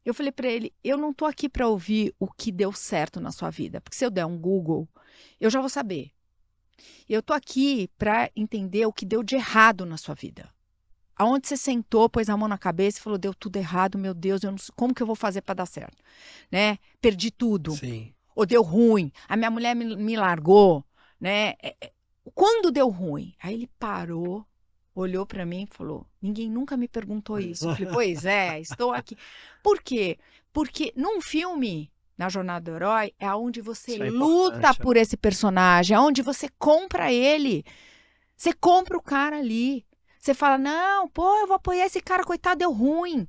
Eu falei para ele, eu não tô aqui para ouvir o que deu certo na sua vida, porque se eu der um Google, eu já vou saber. Eu tô aqui para entender o que deu de errado na sua vida. Aonde você sentou, pôs a mão na cabeça e falou, deu tudo errado, meu Deus, eu não sei, como que eu vou fazer para dar certo? Né? Perdi tudo. Sim. Ou deu ruim, a minha mulher me largou, né? Quando deu ruim? Aí ele parou, olhou para mim e falou, ninguém nunca me perguntou isso. Eu falei, pois é, estou aqui. Por quê? Porque num filme, na Jornada do Herói, é onde você luta por esse personagem, é onde você compra ele. Você compra o cara ali. Você fala, não, pô, eu vou apoiar esse cara, coitado, deu ruim.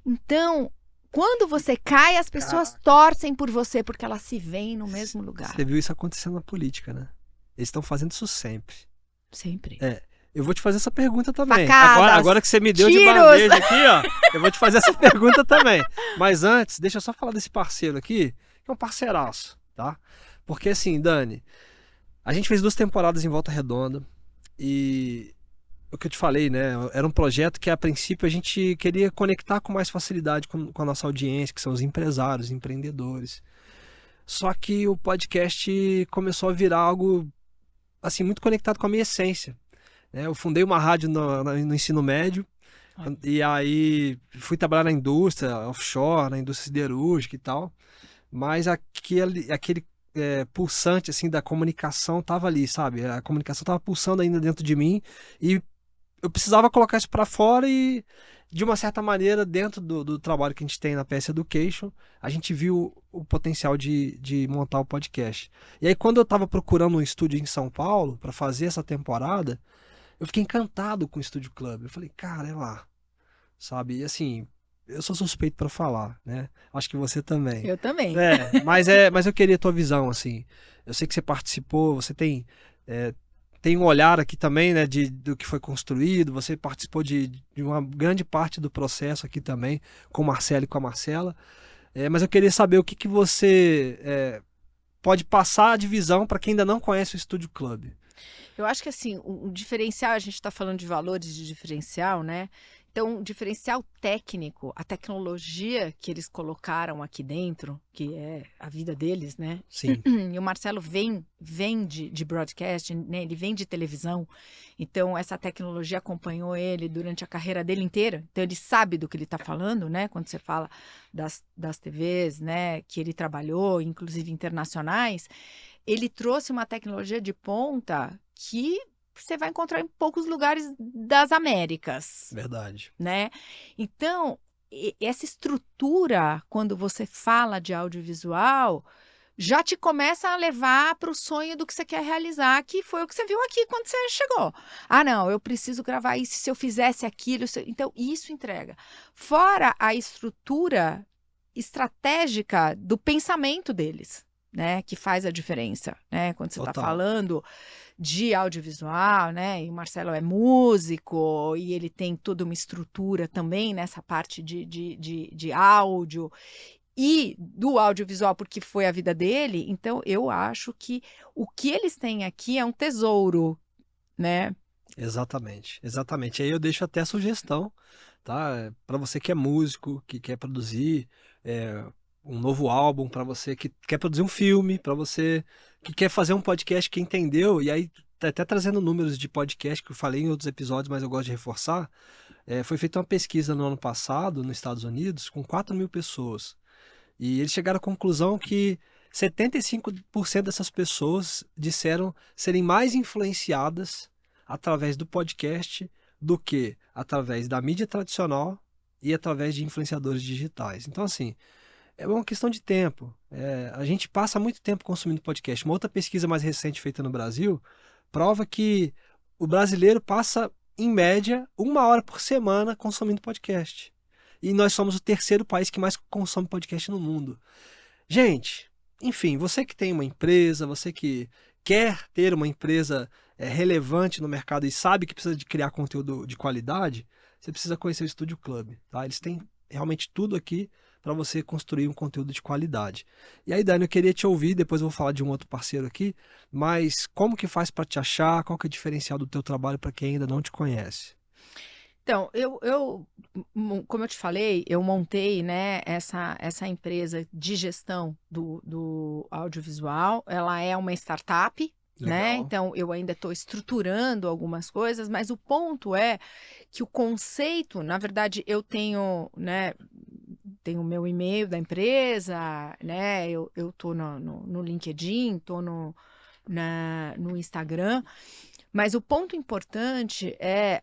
Então, quando você cai, as pessoas torcem por você, porque elas se veem no mesmo lugar. Você viu isso acontecendo na política, né? Eles estão fazendo isso sempre. Sempre. Eu vou te fazer essa pergunta também. Facadas, Agora que você me deu tiros. De bandeja aqui, ó, eu vou te fazer essa pergunta também. Mas antes, deixa eu só falar desse parceiro aqui, que é um parceiraço, tá? Porque assim, Dani, a gente fez 2 temporadas em Volta Redonda e o que eu te falei, né? Era um projeto que a princípio a gente queria conectar com mais facilidade com a nossa audiência, que são os empresários, empreendedores. Só que o podcast começou a virar algo assim muito conectado com a minha essência. Eu fundei uma rádio no ensino médio e aí fui trabalhar na indústria offshore, na indústria siderúrgica e tal, mas aquele pulsante assim da comunicação tava ali, sabe? A comunicação tava pulsando ainda dentro de mim e eu precisava colocar isso para fora e, de uma certa maneira, dentro do trabalho que a gente tem na PS Education, a gente viu o potencial de montar o podcast. E aí, quando eu estava procurando um estúdio em São Paulo para fazer essa temporada, eu fiquei encantado com o Estúdio Club. Eu falei, cara, é lá, sabe? E assim, eu sou suspeito para falar, né? Acho que você também. Eu também. Mas eu queria a tua visão, assim. Eu sei que você participou, você tem um olhar aqui também, né, do que foi construído, você participou de uma grande parte do processo aqui também, com o Marcelo e com a Marcela, mas eu queria saber o que você pode passar de visão para quem ainda não conhece o Estúdio Club. Eu acho que assim, o diferencial, a gente está falando de valores de diferencial, né? Então, o diferencial técnico, a tecnologia que eles colocaram aqui dentro, que é a vida deles, né? Sim. E o Marcelo vem de broadcast, né? Ele vem de televisão. Então, essa tecnologia acompanhou ele durante a carreira dele inteira. Então, ele sabe do que ele está falando, né? Quando você fala das TVs, né? Que ele trabalhou, inclusive internacionais. Ele trouxe uma tecnologia de ponta que você vai encontrar em poucos lugares das Américas. Verdade. Né? Então, essa estrutura, quando você fala de audiovisual, já te começa a levar para o sonho do que você quer realizar, que foi o que você viu aqui quando você chegou. Ah, não, eu preciso gravar isso, se eu fizesse aquilo. Então, isso entrega. Fora a estrutura estratégica do pensamento deles, né? Que faz a diferença, né? Quando você está falando de audiovisual, né? E o Marcelo é músico e ele tem toda uma estrutura também nessa parte de áudio e do audiovisual, porque foi a vida dele. Então, eu acho que o que eles têm aqui é um tesouro, né? Exatamente, exatamente. Aí eu deixo até a sugestão, tá? Para você que é músico, que quer produzir um novo álbum, para você que quer produzir um filme, para você que quer fazer um podcast, que entendeu, e aí até trazendo números de podcast que eu falei em outros episódios, mas eu gosto de reforçar, foi feita uma pesquisa no ano passado, nos Estados Unidos, com 4.000 pessoas, e eles chegaram à conclusão que 75% dessas pessoas disseram serem mais influenciadas através do podcast do que através da mídia tradicional e através de influenciadores digitais. Então, assim, é uma questão de tempo. A gente passa muito tempo consumindo podcast. Uma outra pesquisa mais recente feita no Brasil prova que o brasileiro passa, em média, 1 hora por semana consumindo podcast. E nós somos o 3º país que mais consome podcast no mundo. Gente, enfim, você que tem uma empresa, você que quer ter uma empresa relevante no mercado e sabe que precisa de criar conteúdo de qualidade, você precisa conhecer o Estúdio Club, tá? Eles têm realmente tudo aqui para você construir um conteúdo de qualidade. E aí, Dani, eu queria te ouvir, depois eu vou falar de um outro parceiro aqui, mas como que faz para te achar? Qual que é o diferencial do teu trabalho para quem ainda não te conhece? Então, como eu te falei, eu montei, né, essa empresa de gestão do audiovisual. Ela é uma startup, né? Então, eu ainda estou estruturando algumas coisas, mas o ponto é que o conceito, na verdade, eu tenho, né, tenho o meu e-mail da empresa, né? Eu estou no LinkedIn, estou no Instagram, mas o ponto importante é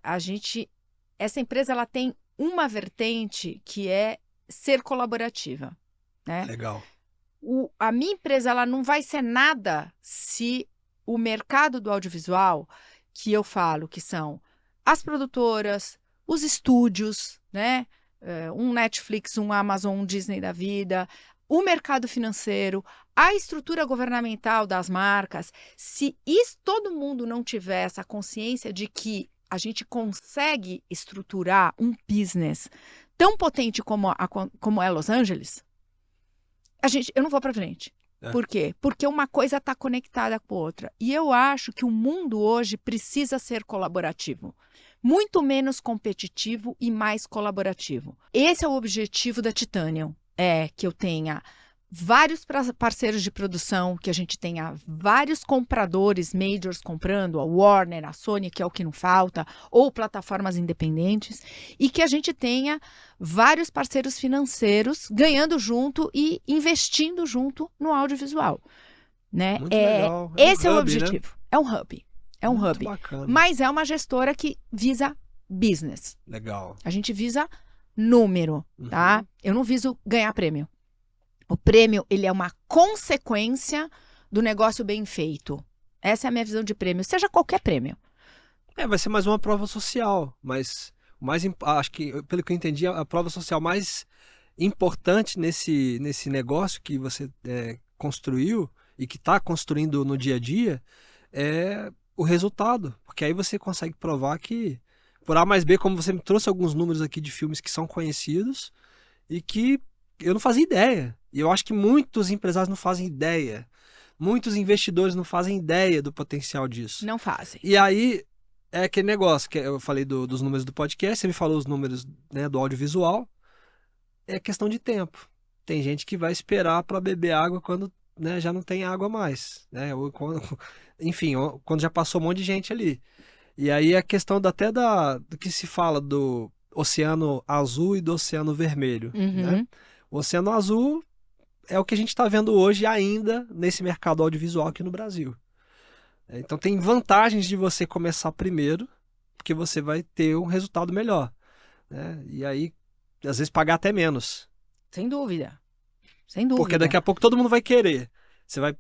essa empresa ela tem uma vertente que é ser colaborativa, né? Legal. A minha empresa ela não vai ser nada se o mercado do audiovisual, que eu falo que são as produtoras, os estúdios, né? Um Netflix, um Amazon, um Disney da vida, o mercado financeiro, a estrutura governamental das marcas, se todo mundo não tiver essa consciência de que a gente consegue estruturar um business tão potente como é Los Angeles, eu não vou para frente. Por quê? Porque uma coisa está conectada com a outra. E eu acho que o mundo hoje precisa ser colaborativo. Muito menos competitivo e mais colaborativo. Esse é o objetivo da Titanium. É que eu tenha vários parceiros de produção, que a gente tenha vários compradores, majors comprando, a Warner, a Sony, que é o que não falta, ou plataformas independentes, e que a gente tenha vários parceiros financeiros ganhando junto e investindo junto no audiovisual, né? Muito legal. Esse é o hub, objetivo. Né? É um hub. É um Muito hub. Bacana. Mas é uma gestora que visa business. Legal. A gente visa número, tá? Eu não viso ganhar prêmio. O prêmio, ele é uma consequência do negócio bem feito. Essa é a minha visão de prêmio, seja qualquer prêmio. Vai ser mais uma prova social, mas acho que, pelo que eu entendi, a prova social mais importante nesse negócio que você construiu e que está construindo no dia a dia é o resultado, porque aí você consegue provar que, por A mais B, como você me trouxe alguns números aqui de filmes que são conhecidos e que eu não fazia ideia. E eu acho que muitos empresários não fazem ideia. Muitos investidores não fazem ideia do potencial disso. Não fazem. E aí, é aquele negócio que eu falei dos números do podcast, você me falou os números, né, do audiovisual. É questão de tempo. Tem gente que vai esperar para beber água quando, né, já não tem água mais. Né? Enfim, quando já passou um monte de gente ali. E aí a questão até do que se fala do oceano azul e do oceano vermelho. Né? O oceano azul é o que a gente está vendo hoje ainda nesse mercado audiovisual aqui no Brasil. Então tem vantagens de você começar primeiro, porque você vai ter um resultado melhor. Né? E aí, às vezes, pagar até menos. Sem dúvida. Sem dúvida. Porque daqui a pouco todo mundo vai querer. Você vai,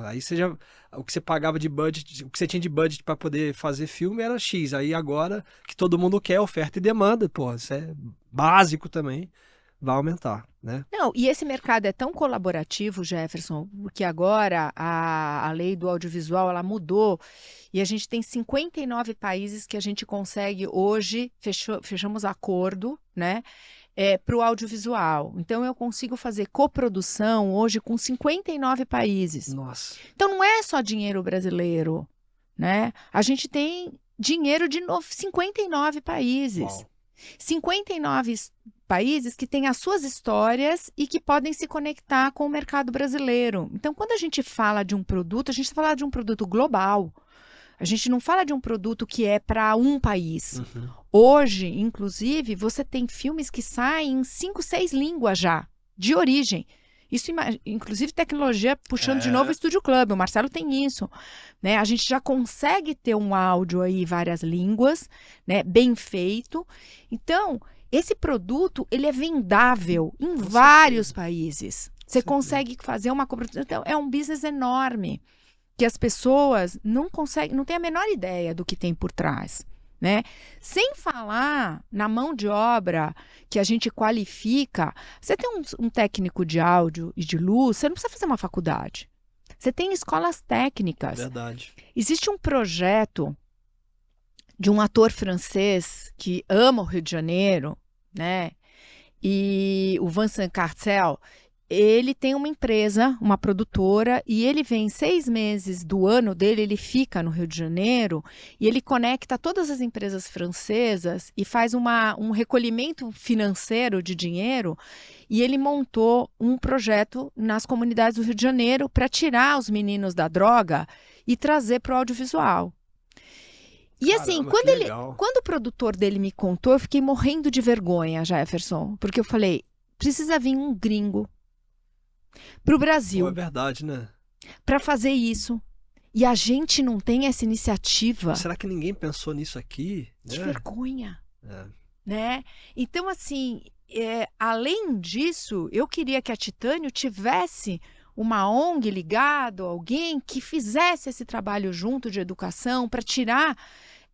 aí você já, o que você pagava de budget, o que você tinha de budget para poder fazer filme era X. Aí agora que todo mundo quer, oferta e demanda, isso é básico também. Vai aumentar, né? Não, e esse mercado é tão colaborativo, Jefferson, porque agora a lei do audiovisual, ela mudou e a gente tem 59 países que a gente consegue hoje, fechamos acordo, né, para o audiovisual. Então, eu consigo fazer coprodução hoje com 59 países. Nossa. Então, não é só dinheiro brasileiro, né? A gente tem dinheiro de 59 países. Uau. 59 países que têm as suas histórias e que podem se conectar com o mercado brasileiro. Então, quando a gente fala de um produto, a gente está falando de um produto global. A gente não fala de um produto que é para um país. Hoje, inclusive, você tem filmes que saem em 5, 6 línguas já, de origem. Isso, inclusive, tecnologia puxando de novo o Studio Club. O Marcelo tem isso. Né? A gente já consegue ter um áudio aí em várias línguas, né? Bem feito. Então, esse produto, ele é vendável em vários países. Você consegue fazer uma cobertura. Então, é um business enorme que as pessoas não têm a menor ideia do que tem por trás. Né? Sem falar na mão de obra que a gente qualifica. Você tem um técnico de áudio e de luz, você não precisa fazer uma faculdade. Você tem escolas técnicas. Verdade. Existe um projeto de um ator francês que ama o Rio de Janeiro, né? E o Vincent Cassel, ele tem uma empresa, uma produtora, e ele vem 6 meses do ano dele, ele fica no Rio de Janeiro, e ele conecta todas as empresas francesas e faz um recolhimento financeiro de dinheiro, e ele montou um projeto nas comunidades do Rio de Janeiro para tirar os meninos da droga e trazer para o audiovisual. E assim, Caramba, quando o produtor dele me contou, eu fiquei morrendo de vergonha, Jefferson, porque eu falei, precisa vir um gringo para o Pô, é Brasil verdade, né? para fazer isso. E a gente não tem essa iniciativa. Será que ninguém pensou nisso aqui? Que Né? vergonha, É. né? Então, assim, além disso, eu queria que a Titânio tivesse uma ONG ligado, alguém que fizesse esse trabalho junto de educação para tirar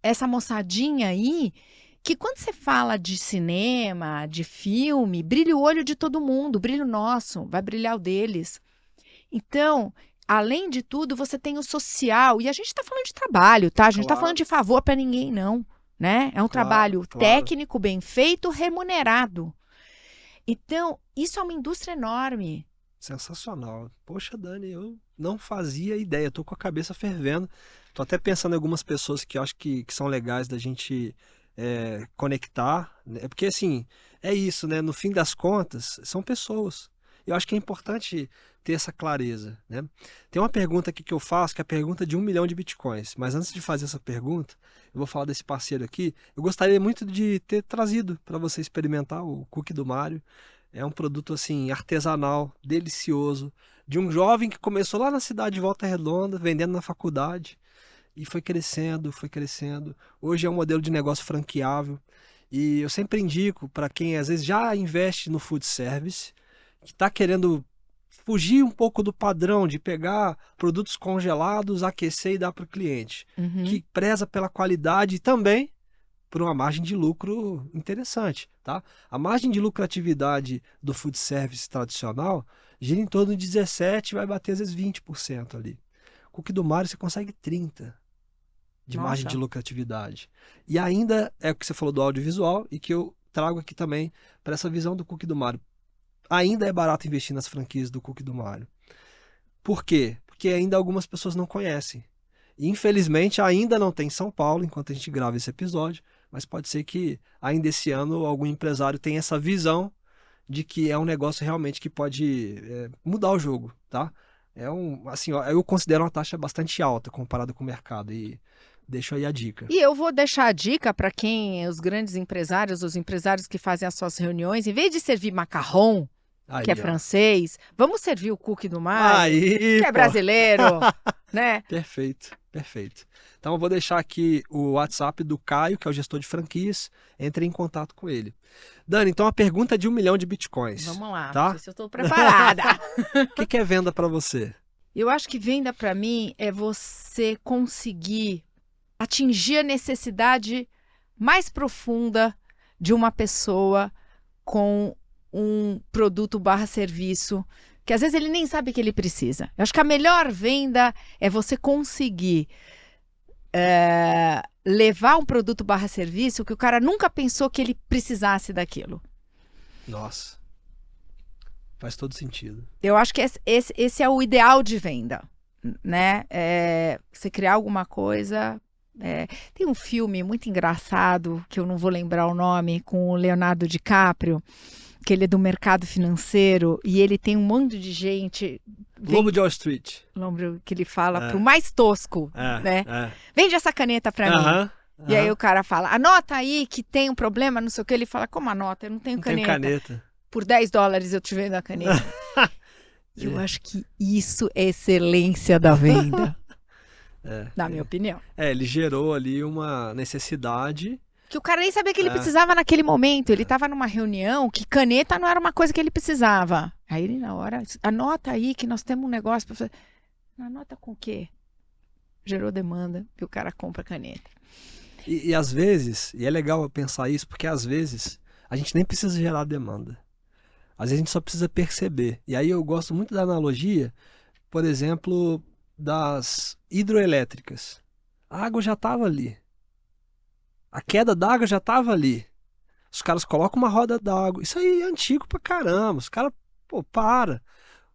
essa moçadinha aí, que quando você fala de cinema, de filme, brilha o olho de todo mundo, brilha o nosso, vai brilhar o deles. Então, além de tudo, você tem o social, e a gente está falando de trabalho, tá? A gente não está falando de favor para ninguém, não, né? É um trabalho técnico, bem feito, remunerado. Então, isso é uma indústria enorme. Sensacional. Poxa, Dani, eu não fazia ideia. Tô com a cabeça fervendo. Tô até pensando em algumas pessoas que eu acho que são legais da gente conectar. Né? Porque, assim, é isso, né? No fim das contas, são pessoas. Eu acho que é importante ter essa clareza, né? Tem uma pergunta aqui que eu faço, que é a pergunta de 1 milhão de bitcoins. Mas antes de fazer essa pergunta, eu vou falar desse parceiro aqui. Eu gostaria muito de ter trazido para você experimentar o cookie do Mário. É um produto assim artesanal, delicioso, de um jovem que começou lá na cidade de Volta Redonda, vendendo na faculdade e foi crescendo, foi crescendo. Hoje é um modelo de negócio franqueável e eu sempre indico para quem às vezes já investe no food service, que está querendo fugir um pouco do padrão de pegar produtos congelados, aquecer e dar para o cliente, que preza pela qualidade e também por uma margem de lucro interessante, tá? A margem de lucratividade do food service tradicional gira em torno de 17%, vai bater às vezes 20% ali. Cookie do Mário você consegue 30% de margem de lucratividade. E ainda é o que você falou do audiovisual e que eu trago aqui também para essa visão do Cookie do Mário. Ainda é barato investir nas franquias do Cookie do Mário. Por quê? Porque ainda algumas pessoas não conhecem. E, infelizmente, ainda não tem em São Paulo, enquanto a gente grava esse episódio, mas pode ser que ainda esse ano algum empresário tenha essa visão de que é um negócio realmente que pode mudar o jogo, tá? Assim, ó, eu considero uma taxa bastante alta comparada com o mercado e deixo aí a dica. E eu vou deixar a dica para quem, os grandes empresários, os empresários que fazem as suas reuniões, em vez de servir macarrão, Aí, que é francês, vamos servir o cookie do Mário, que é pô. brasileiro, né? Perfeito, perfeito. Então eu vou deixar aqui o WhatsApp do Caio, que é o gestor de franquias. Entre em contato com ele. Dani, então a pergunta de 1 milhão de bitcoins. Vamos lá, tá? não sei se eu estou preparada. O que é venda para você? Eu acho que venda para mim é você conseguir atingir a necessidade mais profunda de uma pessoa com um produto / serviço que às vezes ele nem sabe que ele precisa. Eu acho que a melhor venda é você conseguir levar um produto / serviço que o cara nunca pensou que ele precisasse daquilo. Nossa, faz todo sentido. Eu acho que esse é o ideal de venda, né? Você criar alguma coisa. Tem um filme muito engraçado, que eu não vou lembrar o nome, com o Leonardo DiCaprio, que ele é do mercado financeiro e ele tem um monte de gente. Lobo de Wall Street. Lembro que ele fala pro mais tosco, né? Vende essa caneta pra mim. E aí o cara fala, anota aí que tem um problema, não sei o que. Ele fala, como anota? Eu não tenho caneta. Tenho caneta. Por $10 eu te vendo a caneta. Eu acho que isso é excelência da venda. Na minha opinião. Ele gerou ali uma necessidade. Que o cara nem sabia que ele precisava naquele momento. Ele estava numa reunião que caneta não era uma coisa que ele precisava. Aí ele na hora, anota aí que nós temos um negócio para fazer. Anota com o quê? Gerou demanda e o cara compra caneta. E às vezes, e é legal eu pensar isso, porque às vezes a gente nem precisa gerar demanda. Às vezes a gente só precisa perceber. E aí eu gosto muito da analogia, por exemplo, das hidroelétricas. A água já estava ali. A queda d'água já estava ali. Os caras colocam uma roda d'água. Isso aí é antigo pra caramba. Os caras,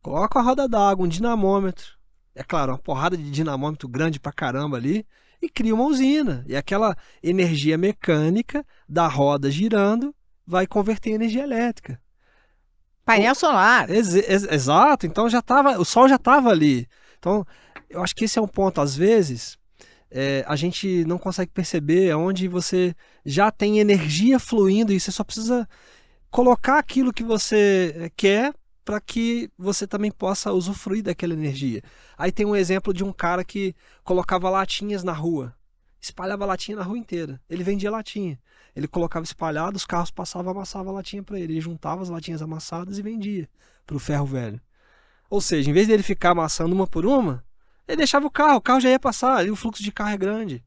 colocam a roda d'água, um dinamômetro. É claro, uma porrada de dinamômetro grande pra caramba ali. E cria uma usina. E aquela energia mecânica da roda girando vai converter em energia elétrica. Painel solar. Exato. Então já tava, o sol já estava ali. Então Eu acho que esse é um ponto, às vezes, a gente não consegue perceber onde você já tem energia fluindo e você só precisa colocar aquilo que você quer para que você também possa usufruir daquela energia. Aí tem um exemplo de um cara que colocava latinhas na rua, espalhava latinha na rua inteira. Ele vendia latinha. Ele colocava espalhado, os carros passavam, amassava a latinha para ele. Ele juntava as latinhas amassadas e vendia para o ferro velho. Ou seja, em vez dele ficar amassando uma por uma, ele deixava o carro já ia passar, ali o fluxo de carro é grande.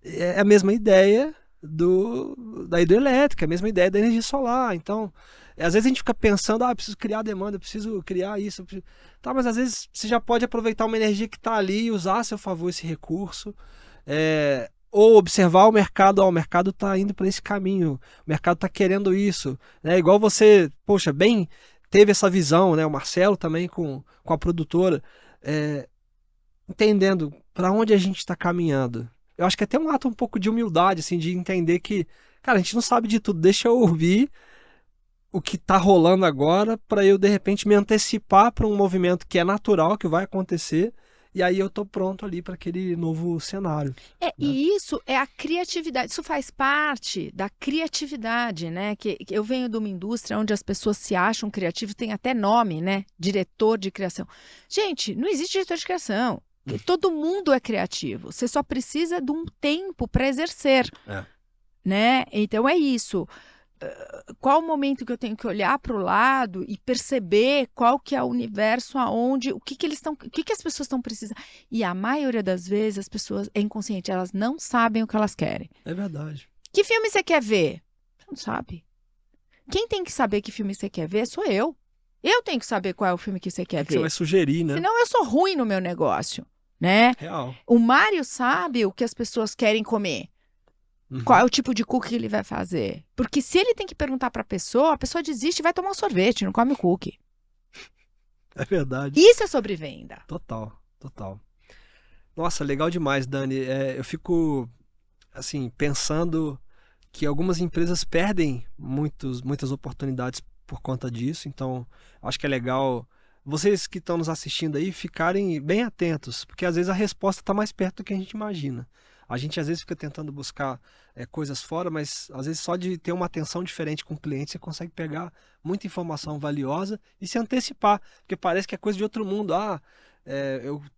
É a mesma ideia da hidrelétrica, é a mesma ideia da energia solar. Então, às vezes a gente fica pensando, eu preciso criar demanda, eu preciso criar isso. Tá, mas às vezes você já pode aproveitar uma energia que está ali e usar a seu favor esse recurso. Ou observar o mercado, o mercado está indo para esse caminho, o mercado está querendo isso. Igual você, poxa, bem, teve essa visão, né? O Marcelo também com a produtora, entendendo para onde a gente está caminhando. Eu acho que é até um ato um pouco de humildade, assim, de entender que, cara, a gente não sabe de tudo, deixa eu ouvir o que está rolando agora para eu, de repente, me antecipar para um movimento que é natural, que vai acontecer, e aí eu estou pronto ali para aquele novo cenário. Né? E isso é a criatividade, isso faz parte da criatividade, né? Que eu venho de uma indústria onde as pessoas se acham criativos, tem até nome, né? Diretor de criação. Gente, não existe diretor de criação. Todo mundo é criativo. Você só precisa de um tempo para exercer, né? Então é isso. Qual o momento que eu tenho que olhar para o lado e perceber qual que é o universo aonde, o que as pessoas estão precisando. E a maioria das vezes as pessoas é inconsciente, elas não sabem o que elas querem. É verdade. Que filme você quer ver? Você não sabe. Quem tem que saber que filme você quer ver sou eu. Eu tenho que saber qual é o filme que você quer ver. Você vai sugerir, né? Senão eu sou ruim no meu negócio, né? Real. O Mário sabe o que as pessoas querem comer. Qual é o tipo de cookie que ele vai fazer? Porque se ele tem que perguntar para a pessoa desiste e vai tomar um sorvete, não come o cookie. É verdade. Isso é sobre venda. Total. Nossa, legal demais, Dani. Eu fico, assim, pensando que algumas empresas perdem muitas oportunidades por conta disso. Então, acho que é legal vocês que estão nos assistindo aí ficarem bem atentos, porque às vezes a resposta está mais perto do que a gente imagina. A gente às vezes fica tentando buscar coisas fora, mas às vezes só de ter uma atenção diferente com o cliente você consegue pegar muita informação valiosa e se antecipar, porque parece que é coisa de outro mundo.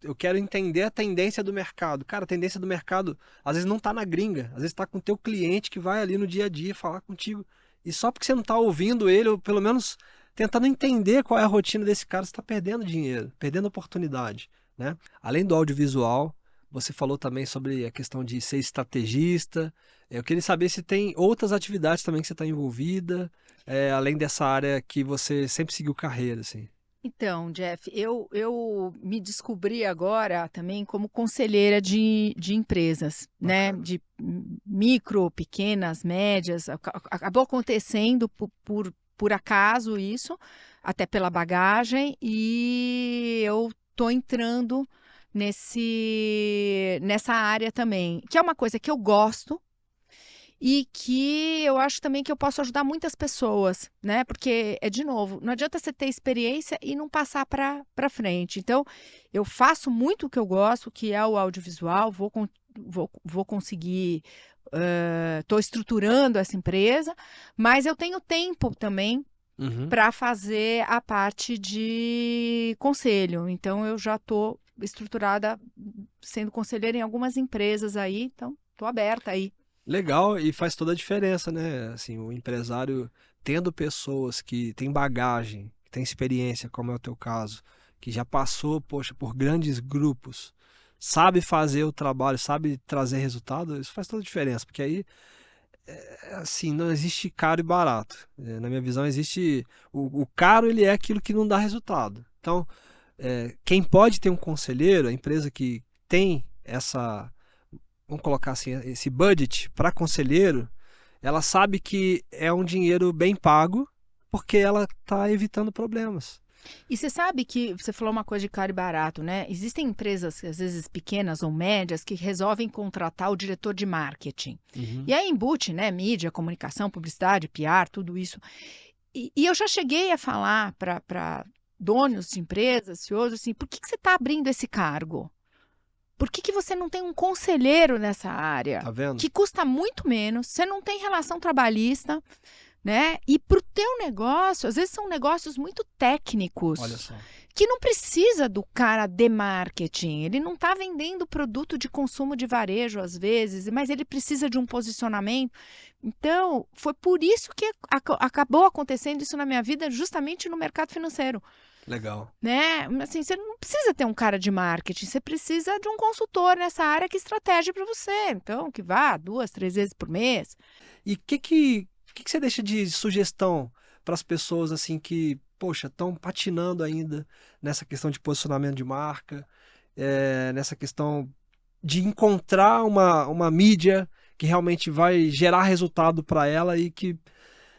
Eu quero entender a tendência do mercado. Cara, a tendência do mercado às vezes não está na gringa, às vezes está com o teu cliente que vai ali no dia a dia falar contigo. E só porque você não está ouvindo ele, ou pelo menos tentando entender qual é a rotina desse cara, você está perdendo dinheiro, perdendo oportunidade. Né? Além do audiovisual, você falou também sobre a questão de ser estrategista. Eu queria saber se tem outras atividades também que você está envolvida, além dessa área que você sempre seguiu carreira, assim. Então, Jeff, eu me descobri agora também como conselheira de empresas, né? De micro, pequenas, médias. Acabou acontecendo por acaso isso, até pela bagagem, e eu estou entrando nessa área também, que é uma coisa que eu gosto e que eu acho também que eu posso ajudar muitas pessoas, né? Porque, de novo, não adianta você ter experiência e não passar para frente. Então, eu faço muito o que eu gosto, que é o audiovisual, vou conseguir, estou estruturando essa empresa, mas eu tenho tempo também para fazer a parte de conselho. Então, eu já estou estruturada sendo conselheira em algumas empresas aí, então estou aberta aí. Legal, e faz toda a diferença, né? Assim, o empresário tendo pessoas que têm bagagem, que têm experiência, como é o teu caso, que já passou, poxa, por grandes grupos, sabe fazer o trabalho, sabe trazer resultado, isso faz toda a diferença, porque aí, assim, não existe caro e barato. Na minha visão, existe... O caro, ele é aquilo que não dá resultado. Então, quem pode ter um conselheiro, a empresa que tem vamos colocar assim, esse budget para conselheiro, ela sabe que é um dinheiro bem pago porque ela está evitando problemas. E você sabe que você falou uma coisa de caro e barato, né? Existem empresas, às vezes pequenas ou médias, que resolvem contratar o diretor de marketing. E aí embute, né? Mídia, comunicação, publicidade, PR, tudo isso. E eu já cheguei a falar para donos de empresas, CEOs, assim, por que você está abrindo esse cargo? Por que você não tem um conselheiro nessa área? Tá vendo? Que custa muito menos, você não tem relação trabalhista, né? E para o teu negócio, às vezes são negócios muito técnicos. Olha só. Que não precisa do cara de marketing. Ele não está vendendo produto de consumo de varejo, às vezes, mas ele precisa de um posicionamento. Então, foi por isso que acabou acontecendo isso na minha vida, justamente no mercado financeiro. Legal. Né? Assim, você não precisa ter um cara de marketing, você precisa de um consultor nessa área que estratégia para você. Então, que vá 2, 3 vezes por mês. E o que você deixa de sugestão para as pessoas assim que, poxa, estão patinando ainda nessa questão de posicionamento de marca, nessa questão de encontrar uma mídia que realmente vai gerar resultado para ela e que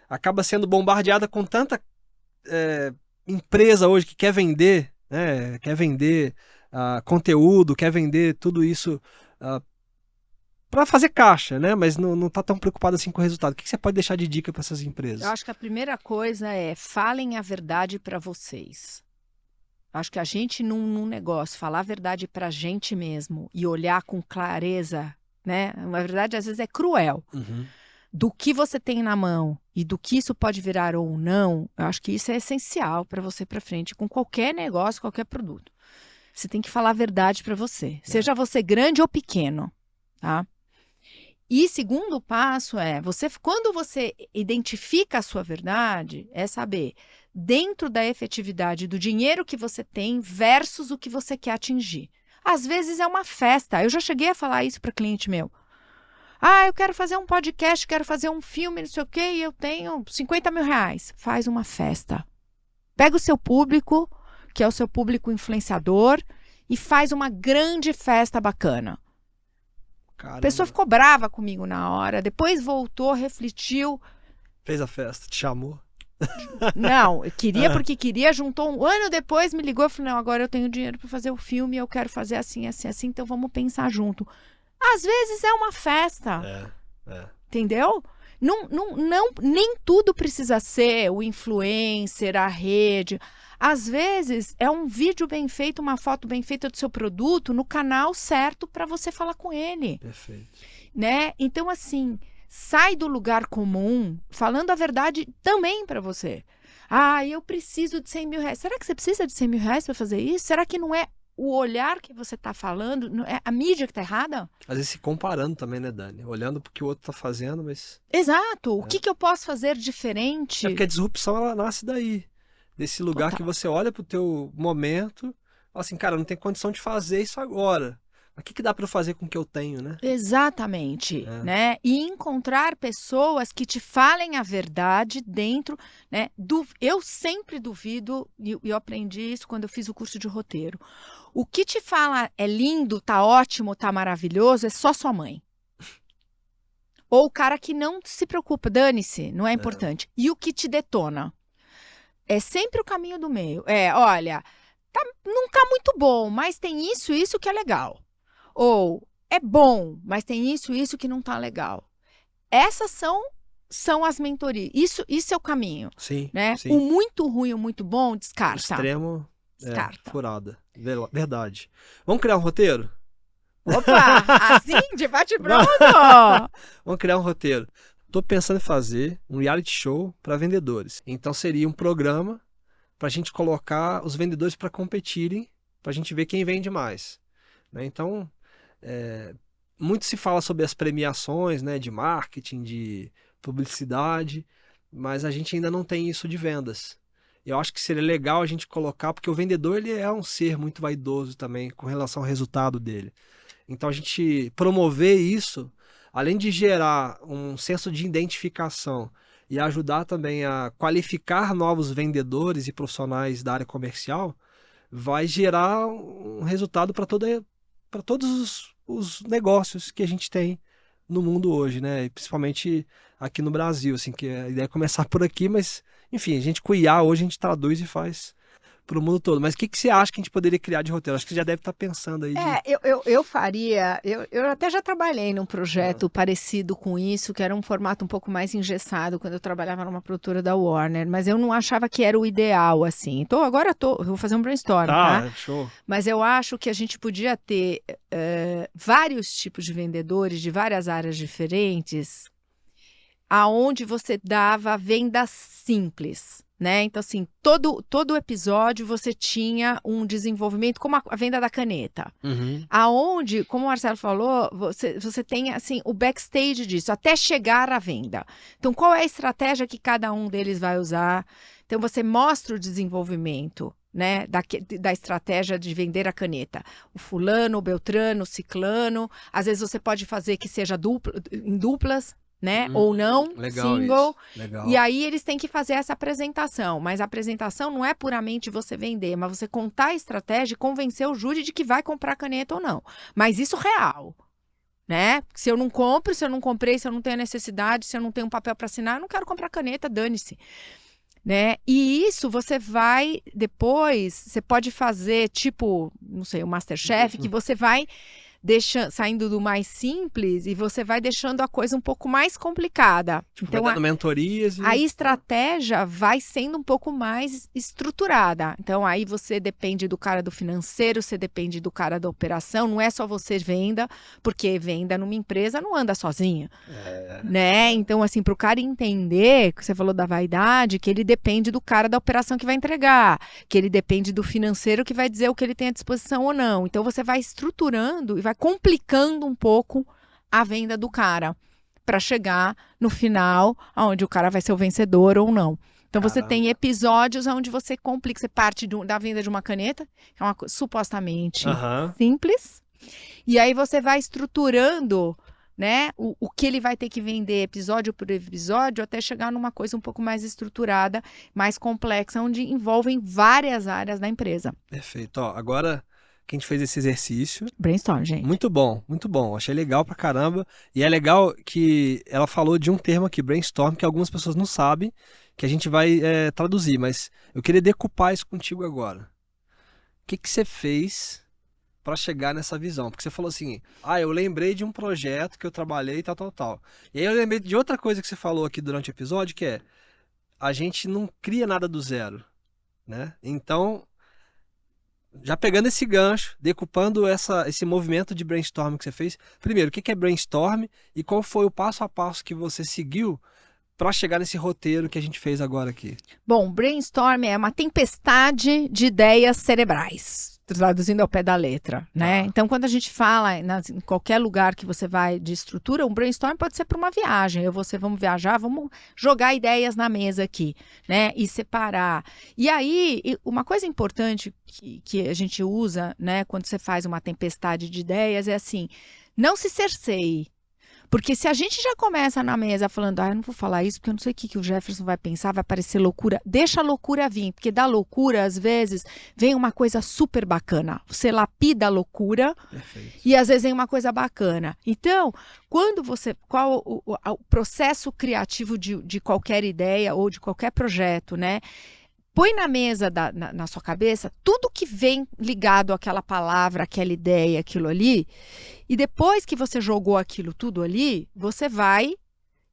acaba sendo bombardeada com tanta empresa hoje que quer vender, né? Quer vender conteúdo, quer vender tudo isso para fazer caixa, né? Mas não tá tão preocupado assim com o resultado. O que você pode deixar de dica para essas empresas? Eu acho que a primeira coisa é falem a verdade para vocês. Acho que a gente, num negócio, falar a verdade para a gente mesmo e olhar com clareza, né? Na verdade, às vezes é cruel. Uhum. Do que você tem na mão e do que isso pode virar ou não, eu acho que isso é essencial para você ir para frente com qualquer negócio, qualquer produto. Você tem que falar a verdade para você. Seja você grande ou pequeno, tá? E segundo passo quando você identifica a sua verdade, é saber dentro da efetividade do dinheiro que você tem versus o que você quer atingir. Às vezes é uma festa. Eu já cheguei a falar isso para cliente meu. Eu quero fazer um podcast, quero fazer um filme, não sei o quê, e eu tenho 50 mil reais. Faz uma festa. Pega o seu público, que é o seu público influenciador, e faz uma grande festa bacana. Caramba. A pessoa ficou brava comigo na hora, depois voltou, refletiu. Fez a festa, te chamou? Não, eu queria porque queria, juntou um ano depois, me ligou e falou, não, agora eu tenho dinheiro para fazer o filme, eu quero fazer assim, assim, assim, então vamos pensar junto. Às vezes é uma festa, entendeu? Não, nem tudo precisa ser o influencer, a rede. Às vezes é um vídeo bem feito, uma foto bem feita do seu produto no canal certo para você falar com ele. Perfeito. Né? Então, assim, sai do lugar comum, falando a verdade também para você. Eu preciso de 100 mil reais. Será que você precisa de 100 mil reais para fazer isso? Será que não é o olhar que você está falando? Não é a mídia que está errada? Às vezes se comparando também, né, Dani? Olhando para o que o outro está fazendo, mas... Exato. O que eu posso fazer diferente? É porque a disrupção, ela nasce daí. Desse lugar que você olha pro teu momento, fala assim, cara, não tem condição de fazer isso agora. Mas o que dá para eu fazer com o que eu tenho, né? Exatamente, né? E encontrar pessoas que te falem a verdade dentro, né? Eu sempre duvido, e eu aprendi isso quando eu fiz o curso de roteiro. O que te fala é lindo, tá ótimo, tá maravilhoso, é só sua mãe. Ou o cara que não se preocupa, dane-se, não é importante. E o que te detona? É sempre o caminho do meio. Olha, não tá muito bom, mas tem isso que é legal. Ou, é bom, mas tem isso que não tá legal. Essas são as mentorias. Isso é o caminho. Sim, né? sim. O muito ruim e o muito bom, descarta. O extremo, Descarta. furada. Verdade. Vamos criar um roteiro? Opa, assim, de bate-pronto. Vamos criar um roteiro. Tô pensando em fazer um reality show para vendedores. Então seria um programa para a gente colocar os vendedores para competirem, para a gente ver quem vende mais. Né? Então, muito se fala sobre as premiações, né, de marketing, de publicidade, mas a gente ainda não tem isso de vendas. Eu acho que seria legal a gente colocar, porque o vendedor ele é um ser muito vaidoso também com relação ao resultado dele. Então a gente promover isso, além de gerar um senso de identificação e ajudar também a qualificar novos vendedores e profissionais da área comercial, vai gerar um resultado para todos os negócios que a gente tem no mundo hoje, né? E principalmente aqui no Brasil, assim, que a ideia é começar por aqui, mas enfim, a gente com o IA hoje a gente traduz e faz pro mundo todo. Mas o que você acha que a gente poderia criar de roteiro? Acho que você já deve estar pensando aí. Eu faria... Eu até já trabalhei num projeto parecido com isso, que era um formato um pouco mais engessado, quando eu trabalhava numa produtora da Warner, mas eu não achava que era o ideal, assim. Então, eu vou fazer um brainstorm, tá? Show. Mas eu acho que a gente podia ter vários tipos de vendedores de várias áreas diferentes, aonde você dava vendas simples, né? Então, assim, todo episódio você tinha um desenvolvimento, como a venda da caneta. Aonde, como o Marcelo falou, você tem, assim, o backstage disso, até chegar à venda. Então, qual é a estratégia que cada um deles vai usar? Então, você mostra o desenvolvimento, né, da estratégia de vender a caneta. O fulano, o beltrano, o ciclano. Às vezes você pode fazer que seja em duplas, né? Ou não, legal, single. Legal. E aí eles têm que fazer essa apresentação. Mas a apresentação não é puramente você vender, mas você contar a estratégia e convencer o júri de que vai comprar caneta ou não. Mas isso real, né? Se eu não compro, se eu não comprei, se eu não tenho necessidade, se eu não tenho um papel para assinar, eu não quero comprar caneta, dane-se. Né? E isso você vai, depois, você pode fazer tipo, não sei, o MasterChef, que você vai saindo do mais simples e você vai deixando a coisa um pouco mais complicada. Então, vai dando mentorias. A estratégia vai sendo um pouco mais estruturada. Então, aí você depende do cara do financeiro, você depende do cara da operação. Não é só você venda, porque venda numa empresa não anda sozinha. Né? Então, assim, para o cara entender, que você falou da vaidade, que ele depende do cara da operação que vai entregar, que ele depende do financeiro que vai dizer o que ele tem à disposição ou não. Então, você vai estruturando e vai complicando um pouco a venda do cara para chegar no final, onde o cara vai ser o vencedor ou não. Então, você tem episódios onde você complica, você parte da venda de uma caneta, que é uma coisa supostamente simples, e aí você vai estruturando, né, o que ele vai ter que vender episódio por episódio até chegar numa coisa um pouco mais estruturada, mais complexa, onde envolvem várias áreas da empresa. Perfeito. Ó, agora que a gente fez esse exercício... Brainstorm, gente. Muito bom, muito bom. Achei legal pra caramba. E é legal que ela falou de um termo aqui, brainstorm, que algumas pessoas não sabem, que a gente vai traduzir, mas eu queria decupar isso contigo agora. O que você fez para chegar nessa visão? Porque você falou assim, eu lembrei de um projeto que eu trabalhei e tal. E aí eu lembrei de outra coisa que você falou aqui durante o episódio, que é, a gente não cria nada do zero, né? Então, já pegando esse gancho, decupando esse movimento de brainstorm que você fez, primeiro, o que é brainstorm e qual foi o passo a passo que você seguiu para chegar nesse roteiro que a gente fez agora aqui? Bom, brainstorm é uma tempestade de ideias cerebrais, traduzindo ao pé da letra, né? Então, quando a gente fala em qualquer lugar que você vai de estrutura, um brainstorm pode ser para uma viagem. Vamos viajar, vamos jogar ideias na mesa aqui, né? E separar. E aí, uma coisa importante que a gente usa, né, quando você faz uma tempestade de ideias é assim, não se cerceie. Porque se a gente já começa na mesa falando, eu não vou falar isso porque eu não sei o que o Jefferson vai pensar, vai parecer loucura. Deixa a loucura vir, porque da loucura, às vezes, vem uma coisa super bacana. Você lapida a loucura. Perfeito. E às vezes vem uma coisa bacana. Então, qual o processo criativo de qualquer ideia ou de qualquer projeto, né? Põe na mesa, na sua cabeça, tudo que vem ligado àquela palavra, àquela ideia, aquilo ali. E depois que você jogou aquilo tudo ali, você vai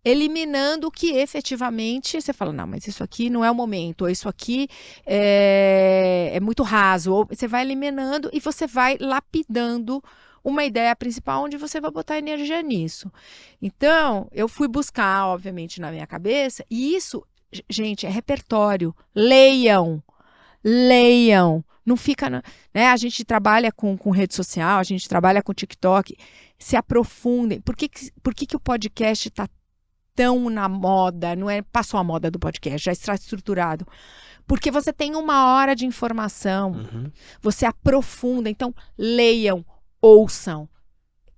eliminando o que efetivamente... Você fala, não, mas isso aqui não é o momento. Ou isso aqui é muito raso. Ou você vai eliminando e você vai lapidando uma ideia principal onde você vai botar energia nisso. Então, eu fui buscar, obviamente, na minha cabeça. E isso... Gente, é repertório. Leiam. Não fica... Né? A gente trabalha com rede social, a gente trabalha com TikTok. Se aprofundem. Por que o podcast está tão na moda? Não é passou a moda do podcast, já está estruturado. Porque você tem 1 hora de informação. Você aprofunda. Então, leiam, ouçam,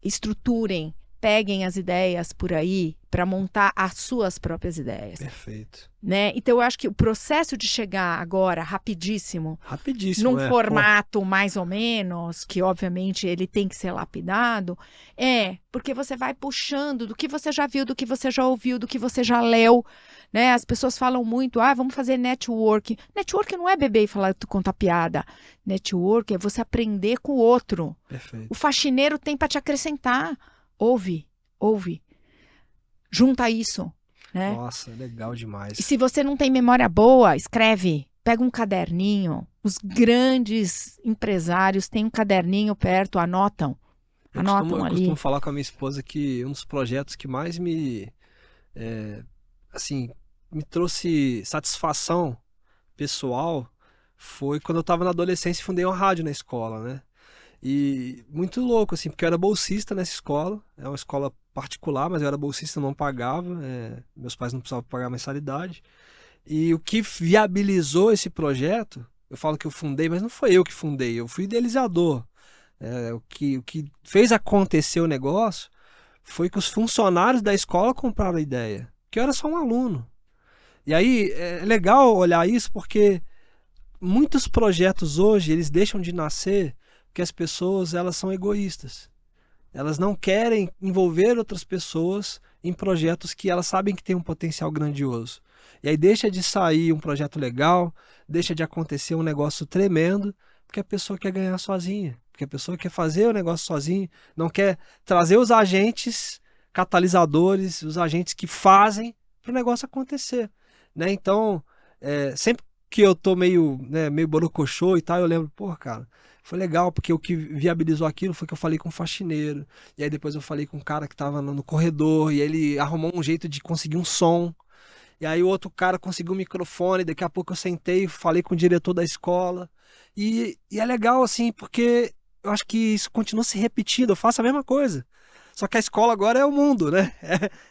estruturem. peguem as ideias por aí para montar as suas próprias ideias. Perfeito. Né? Então, eu acho que o processo de chegar agora, rapidíssimo, Rapidíssimo, num formato mais ou menos, que obviamente ele tem que ser lapidado, porque você vai puxando do que você já viu, do que você já ouviu, do que você já leu, né? As pessoas falam muito, vamos fazer network. Network não é beber e falar, contar piada. Network é você aprender com o outro. Perfeito. O faxineiro tem para te acrescentar. Ouve. Junta isso, né? Nossa, legal demais. E se você não tem memória boa, escreve. Pega um caderninho. Os grandes empresários têm um caderninho perto, anotam. Eu costumo falar com a minha esposa que um dos projetos que mais me trouxe satisfação pessoal foi quando eu estava na adolescência e fundei uma rádio na escola, né? E muito louco, assim, porque eu era bolsista nessa escola, é uma escola particular, mas eu era bolsista, não pagava, meus pais não precisavam pagar mensalidade. E o que viabilizou esse projeto, eu falo que eu fundei, mas não foi eu que fundei, eu fui idealizador. O que fez acontecer o negócio foi que os funcionários da escola compraram a ideia, que eu era só um aluno. E aí é legal olhar isso porque muitos projetos hoje, eles deixam de nascer porque as pessoas, elas são egoístas. Elas não querem envolver outras pessoas em projetos que elas sabem que tem um potencial grandioso. E aí deixa de sair um projeto legal, deixa de acontecer um negócio tremendo, porque a pessoa quer ganhar sozinha, porque a pessoa quer fazer o negócio sozinha, não quer trazer os agentes catalisadores, os agentes que fazem para o negócio acontecer. Né? Então, sempre que eu tô meio borocochô e tal, eu lembro, cara, foi legal, porque o que viabilizou aquilo foi que eu falei com um faxineiro, e aí depois eu falei com um cara que tava no corredor, e ele arrumou um jeito de conseguir um som, e aí o outro cara conseguiu um microfone, daqui a pouco eu sentei e falei com o diretor da escola, e é legal, assim, porque eu acho que isso continua se repetindo, eu faço a mesma coisa, só que a escola agora é o mundo, né?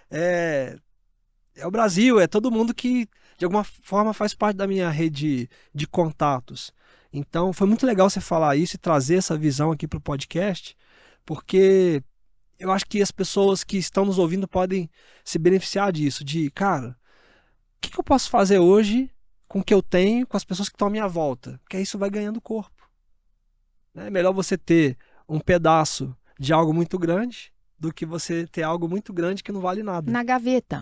É o Brasil, é todo mundo que de alguma forma faz parte da minha rede de contatos. Então foi muito legal você falar isso e trazer essa visão aqui para o podcast, porque eu acho que as pessoas que estão nos ouvindo podem se beneficiar disso, cara, o que eu posso fazer hoje com o que eu tenho, com as pessoas que estão à minha volta? Porque isso vai ganhando corpo. É melhor você ter um pedaço de algo muito grande do que você ter algo muito grande que não vale nada. Na gaveta.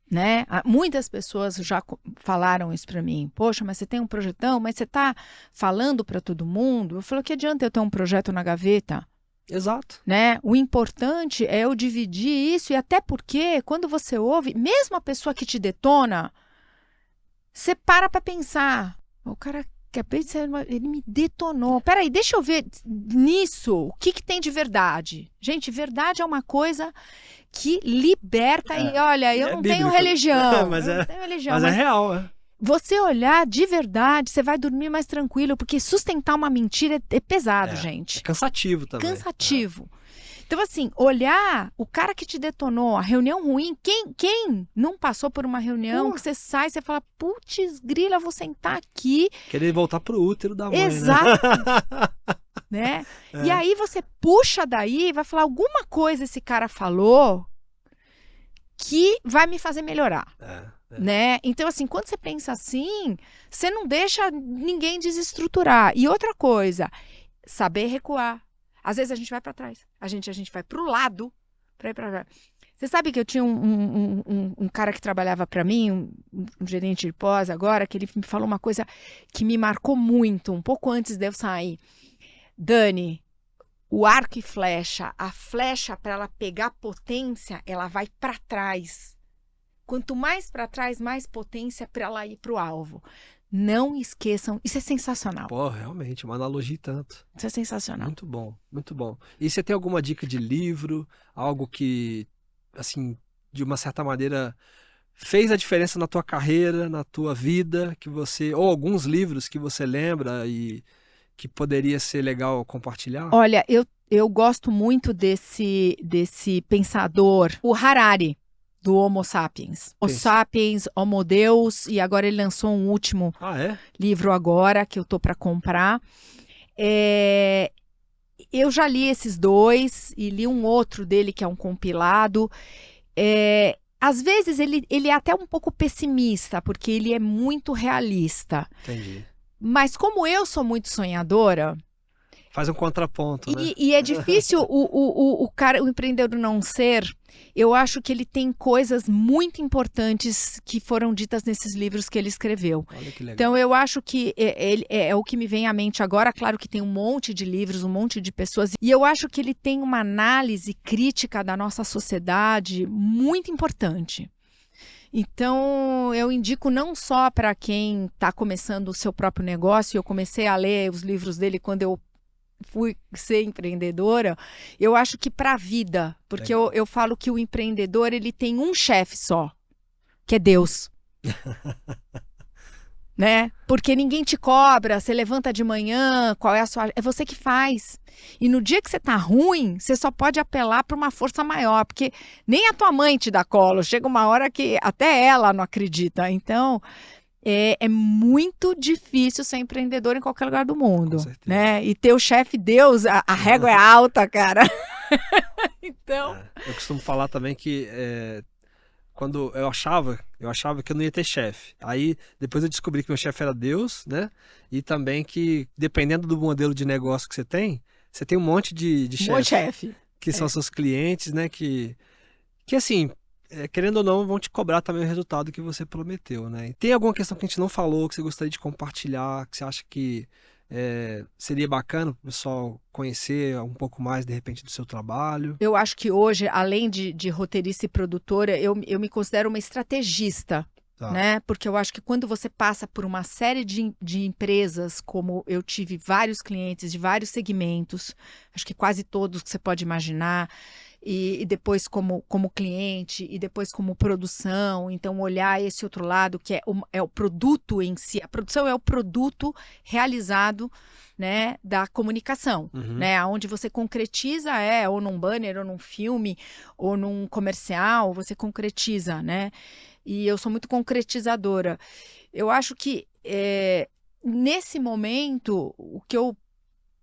Né? Muitas pessoas já falaram isso para mim. Poxa, mas você tem um projetão, mas você está falando para todo mundo? Eu falo, que adianta eu ter um projeto na gaveta? Exato. Né? O importante é eu dividir isso, e até porque quando você ouve, mesmo a pessoa que te detona, você para pensar. O cara ele me detonou. Peraí, deixa eu ver nisso o que tem de verdade. Gente, verdade é uma coisa que liberta e olha, eu não tenho religião. Mas é real. Você olhar de verdade, você vai dormir mais tranquilo, porque sustentar uma mentira é pesado, gente. É cansativo também. Cansativo. Então, assim, olhar o cara que te detonou, a reunião ruim, quem não passou por uma reunião que você sai, você fala, putz, grila, vou sentar aqui. Querer voltar pro útero da mãe, exato. Né? E aí você puxa daí e vai falar, alguma coisa esse cara falou que vai me fazer melhorar. Né? Então, assim, quando você pensa assim, você não deixa ninguém desestruturar. E outra coisa, saber recuar. Às vezes a gente vai para trás, a gente vai para o lado para ir para trás. Você sabe que eu tinha um cara que trabalhava para mim, um gerente de pós agora, que ele me falou uma coisa que me marcou muito, um pouco antes de eu sair. Dani, o arco e flecha, a flecha para ela pegar potência, ela vai para trás. Quanto mais para trás, mais potência para ela ir para o alvo. Não esqueçam, isso é sensacional. Pô, realmente, uma analogia e tanto. Isso é sensacional. Muito bom, muito bom. E você tem alguma dica de livro, algo que, assim, de uma certa maneira fez a diferença na tua carreira, na tua vida, que você, ou alguns livros que você lembra e que poderia ser legal compartilhar? Olha, eu gosto muito desse pensador, o Harari, do Homo Sapiens. O Sapiens, Homo Deus, e agora ele lançou um último Eu já li esses dois e li um outro dele que é um compilado. Às vezes ele é até um pouco pessimista, porque ele é muito realista. Entendi. Mas como eu sou muito sonhadora... Faz um contraponto, né? E é difícil o empreendedor não ser. Eu acho que ele tem coisas muito importantes que foram ditas nesses livros que ele escreveu. Olha que legal. Então, eu acho que é o que me vem à mente agora. Claro que tem um monte de livros, um monte de pessoas. E eu acho que ele tem uma análise crítica da nossa sociedade muito importante. Então, eu indico não só para quem está começando o seu próprio negócio. Eu comecei a ler os livros dele quando eu fui ser empreendedora. Eu acho que para a vida, porque eu falo que o empreendedor ele tem um chefe só, que é Deus. Né? Porque ninguém te cobra, você levanta de manhã, qual é a sua... É você que faz. E no dia que você tá ruim, você só pode apelar para uma força maior, porque nem a tua mãe te dá colo, chega uma hora que até ela não acredita. Então, é muito difícil ser empreendedor em qualquer lugar do mundo, né? E ter o chefe Deus, a régua é alta, cara. Então... Eu costumo falar também que quando eu achava que eu não ia ter chefe. Aí depois eu descobri que meu chefe era Deus, né? E também que dependendo do modelo de negócio que você tem um monte de chefe. Que são seus clientes, né? Que assim... querendo ou não, vão te cobrar também o resultado que você prometeu, né? E tem alguma questão que a gente não falou, que você gostaria de compartilhar, que você acha que seria bacana para o pessoal conhecer um pouco mais, de repente, do seu trabalho? Eu acho que hoje, além de roteirista e produtora, eu me considero uma estrategista, né? Porque eu acho que quando você passa por uma série de empresas, como eu tive vários clientes de vários segmentos, acho que quase todos que você pode imaginar, e depois como cliente, e depois como produção, então olhar esse outro lado que é o produto em si. A produção é o produto realizado, né, da comunicação, né, onde você concretiza, ou num banner, ou num filme, ou num comercial, você concretiza, né, e eu sou muito concretizadora. Eu acho que nesse momento, o que eu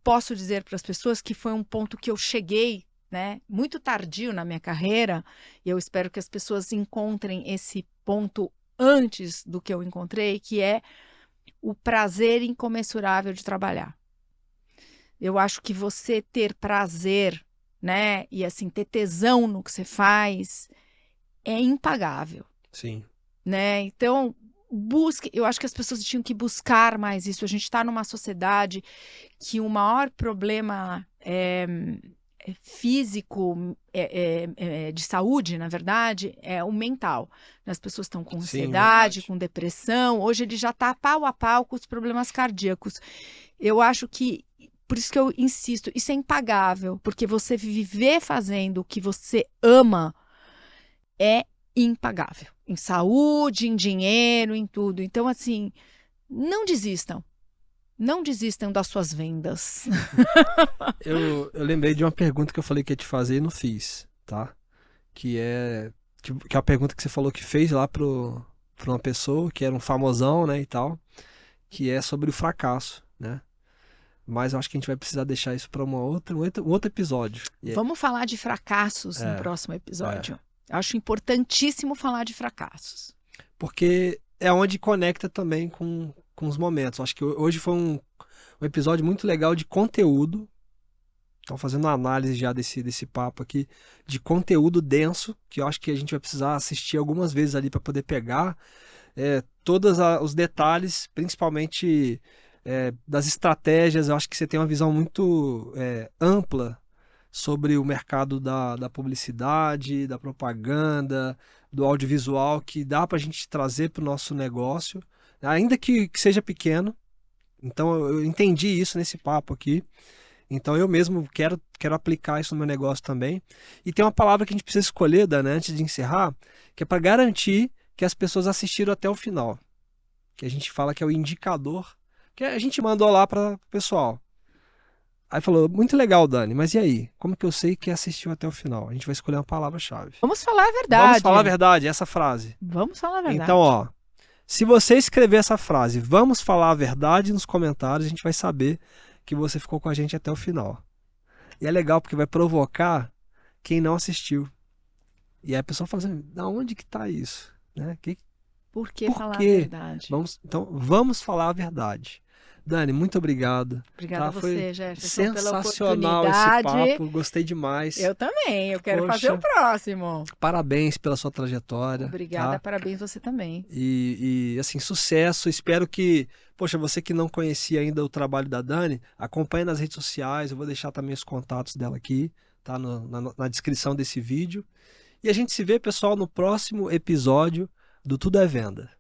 posso dizer para as pessoas que foi um ponto que eu cheguei, né, muito tardio na minha carreira, e eu espero que as pessoas encontrem esse ponto antes do que eu encontrei, que é o prazer incomensurável de trabalhar. Eu acho que você ter prazer, né, e assim, ter tesão no que você faz é impagável. Sim. Né? Então, eu acho que as pessoas tinham que buscar mais isso. A gente está numa sociedade que o maior problema físico, de saúde, na verdade, é o mental. As pessoas estão com ansiedade, com depressão. Hoje ele já está pau a pau com os problemas cardíacos. Eu acho que, por isso que eu insisto, isso é impagável, porque você viver fazendo o que você ama é impagável. Em saúde, em dinheiro, em tudo. Então, assim, não desistam. Não desistam das suas vendas. Eu lembrei de uma pergunta que eu falei que ia te fazer e não fiz, tá? Que é a pergunta que você falou que fez lá pra uma pessoa que era um famosão, né, e tal, que é sobre o fracasso, né? Mas eu acho que a gente vai precisar deixar isso para um outro episódio. Vamos falar de fracassos no próximo episódio. Eu acho importantíssimo falar de fracassos. Porque é onde conecta também com os momentos. Acho que hoje foi um episódio muito legal de conteúdo. Então, fazendo uma análise já desse papo aqui, de conteúdo denso, que eu acho que a gente vai precisar assistir algumas vezes ali para poder pegar todos os detalhes, principalmente das estratégias. Eu acho que você tem uma visão muito ampla sobre o mercado da publicidade, da propaganda, do audiovisual, que dá para a gente trazer para o nosso negócio, ainda que seja pequeno. Então eu entendi isso nesse papo aqui. Então eu mesmo quero aplicar isso no meu negócio também. E tem uma palavra que a gente precisa escolher, Dana, antes de encerrar, que é para garantir que as pessoas assistiram até o final. Que a gente fala que é o indicador, que a gente mandou lá para o pessoal. Aí falou, muito legal, Dani, mas e aí? Como que eu sei que assistiu até o final? A gente vai escolher uma palavra-chave. Vamos falar a verdade. Vamos falar a verdade, essa frase. Vamos falar a verdade. Então, ó, se você escrever essa frase, vamos falar a verdade nos comentários, a gente vai saber que você ficou com a gente até o final. E é legal porque vai provocar quem não assistiu. E aí a pessoa fala assim, da onde que tá isso? Né? Por que Por falar a quê? verdade? Então, vamos falar a verdade. Dani, muito obrigado. Obrigada a Foi você, Jefferson, pela sensacional esse oportunidade. papo, gostei demais. Eu também, eu quero fazer Poxa, o próximo. parabéns pela sua trajetória. Obrigada, Tá? parabéns você também. E assim, sucesso. Espero que, poxa, você que não conhecia ainda o trabalho da Dani, acompanhe nas redes sociais. Eu vou deixar também os contatos dela aqui, tá? Na descrição desse vídeo. E a gente se vê, pessoal, no próximo episódio do Tudo é Venda.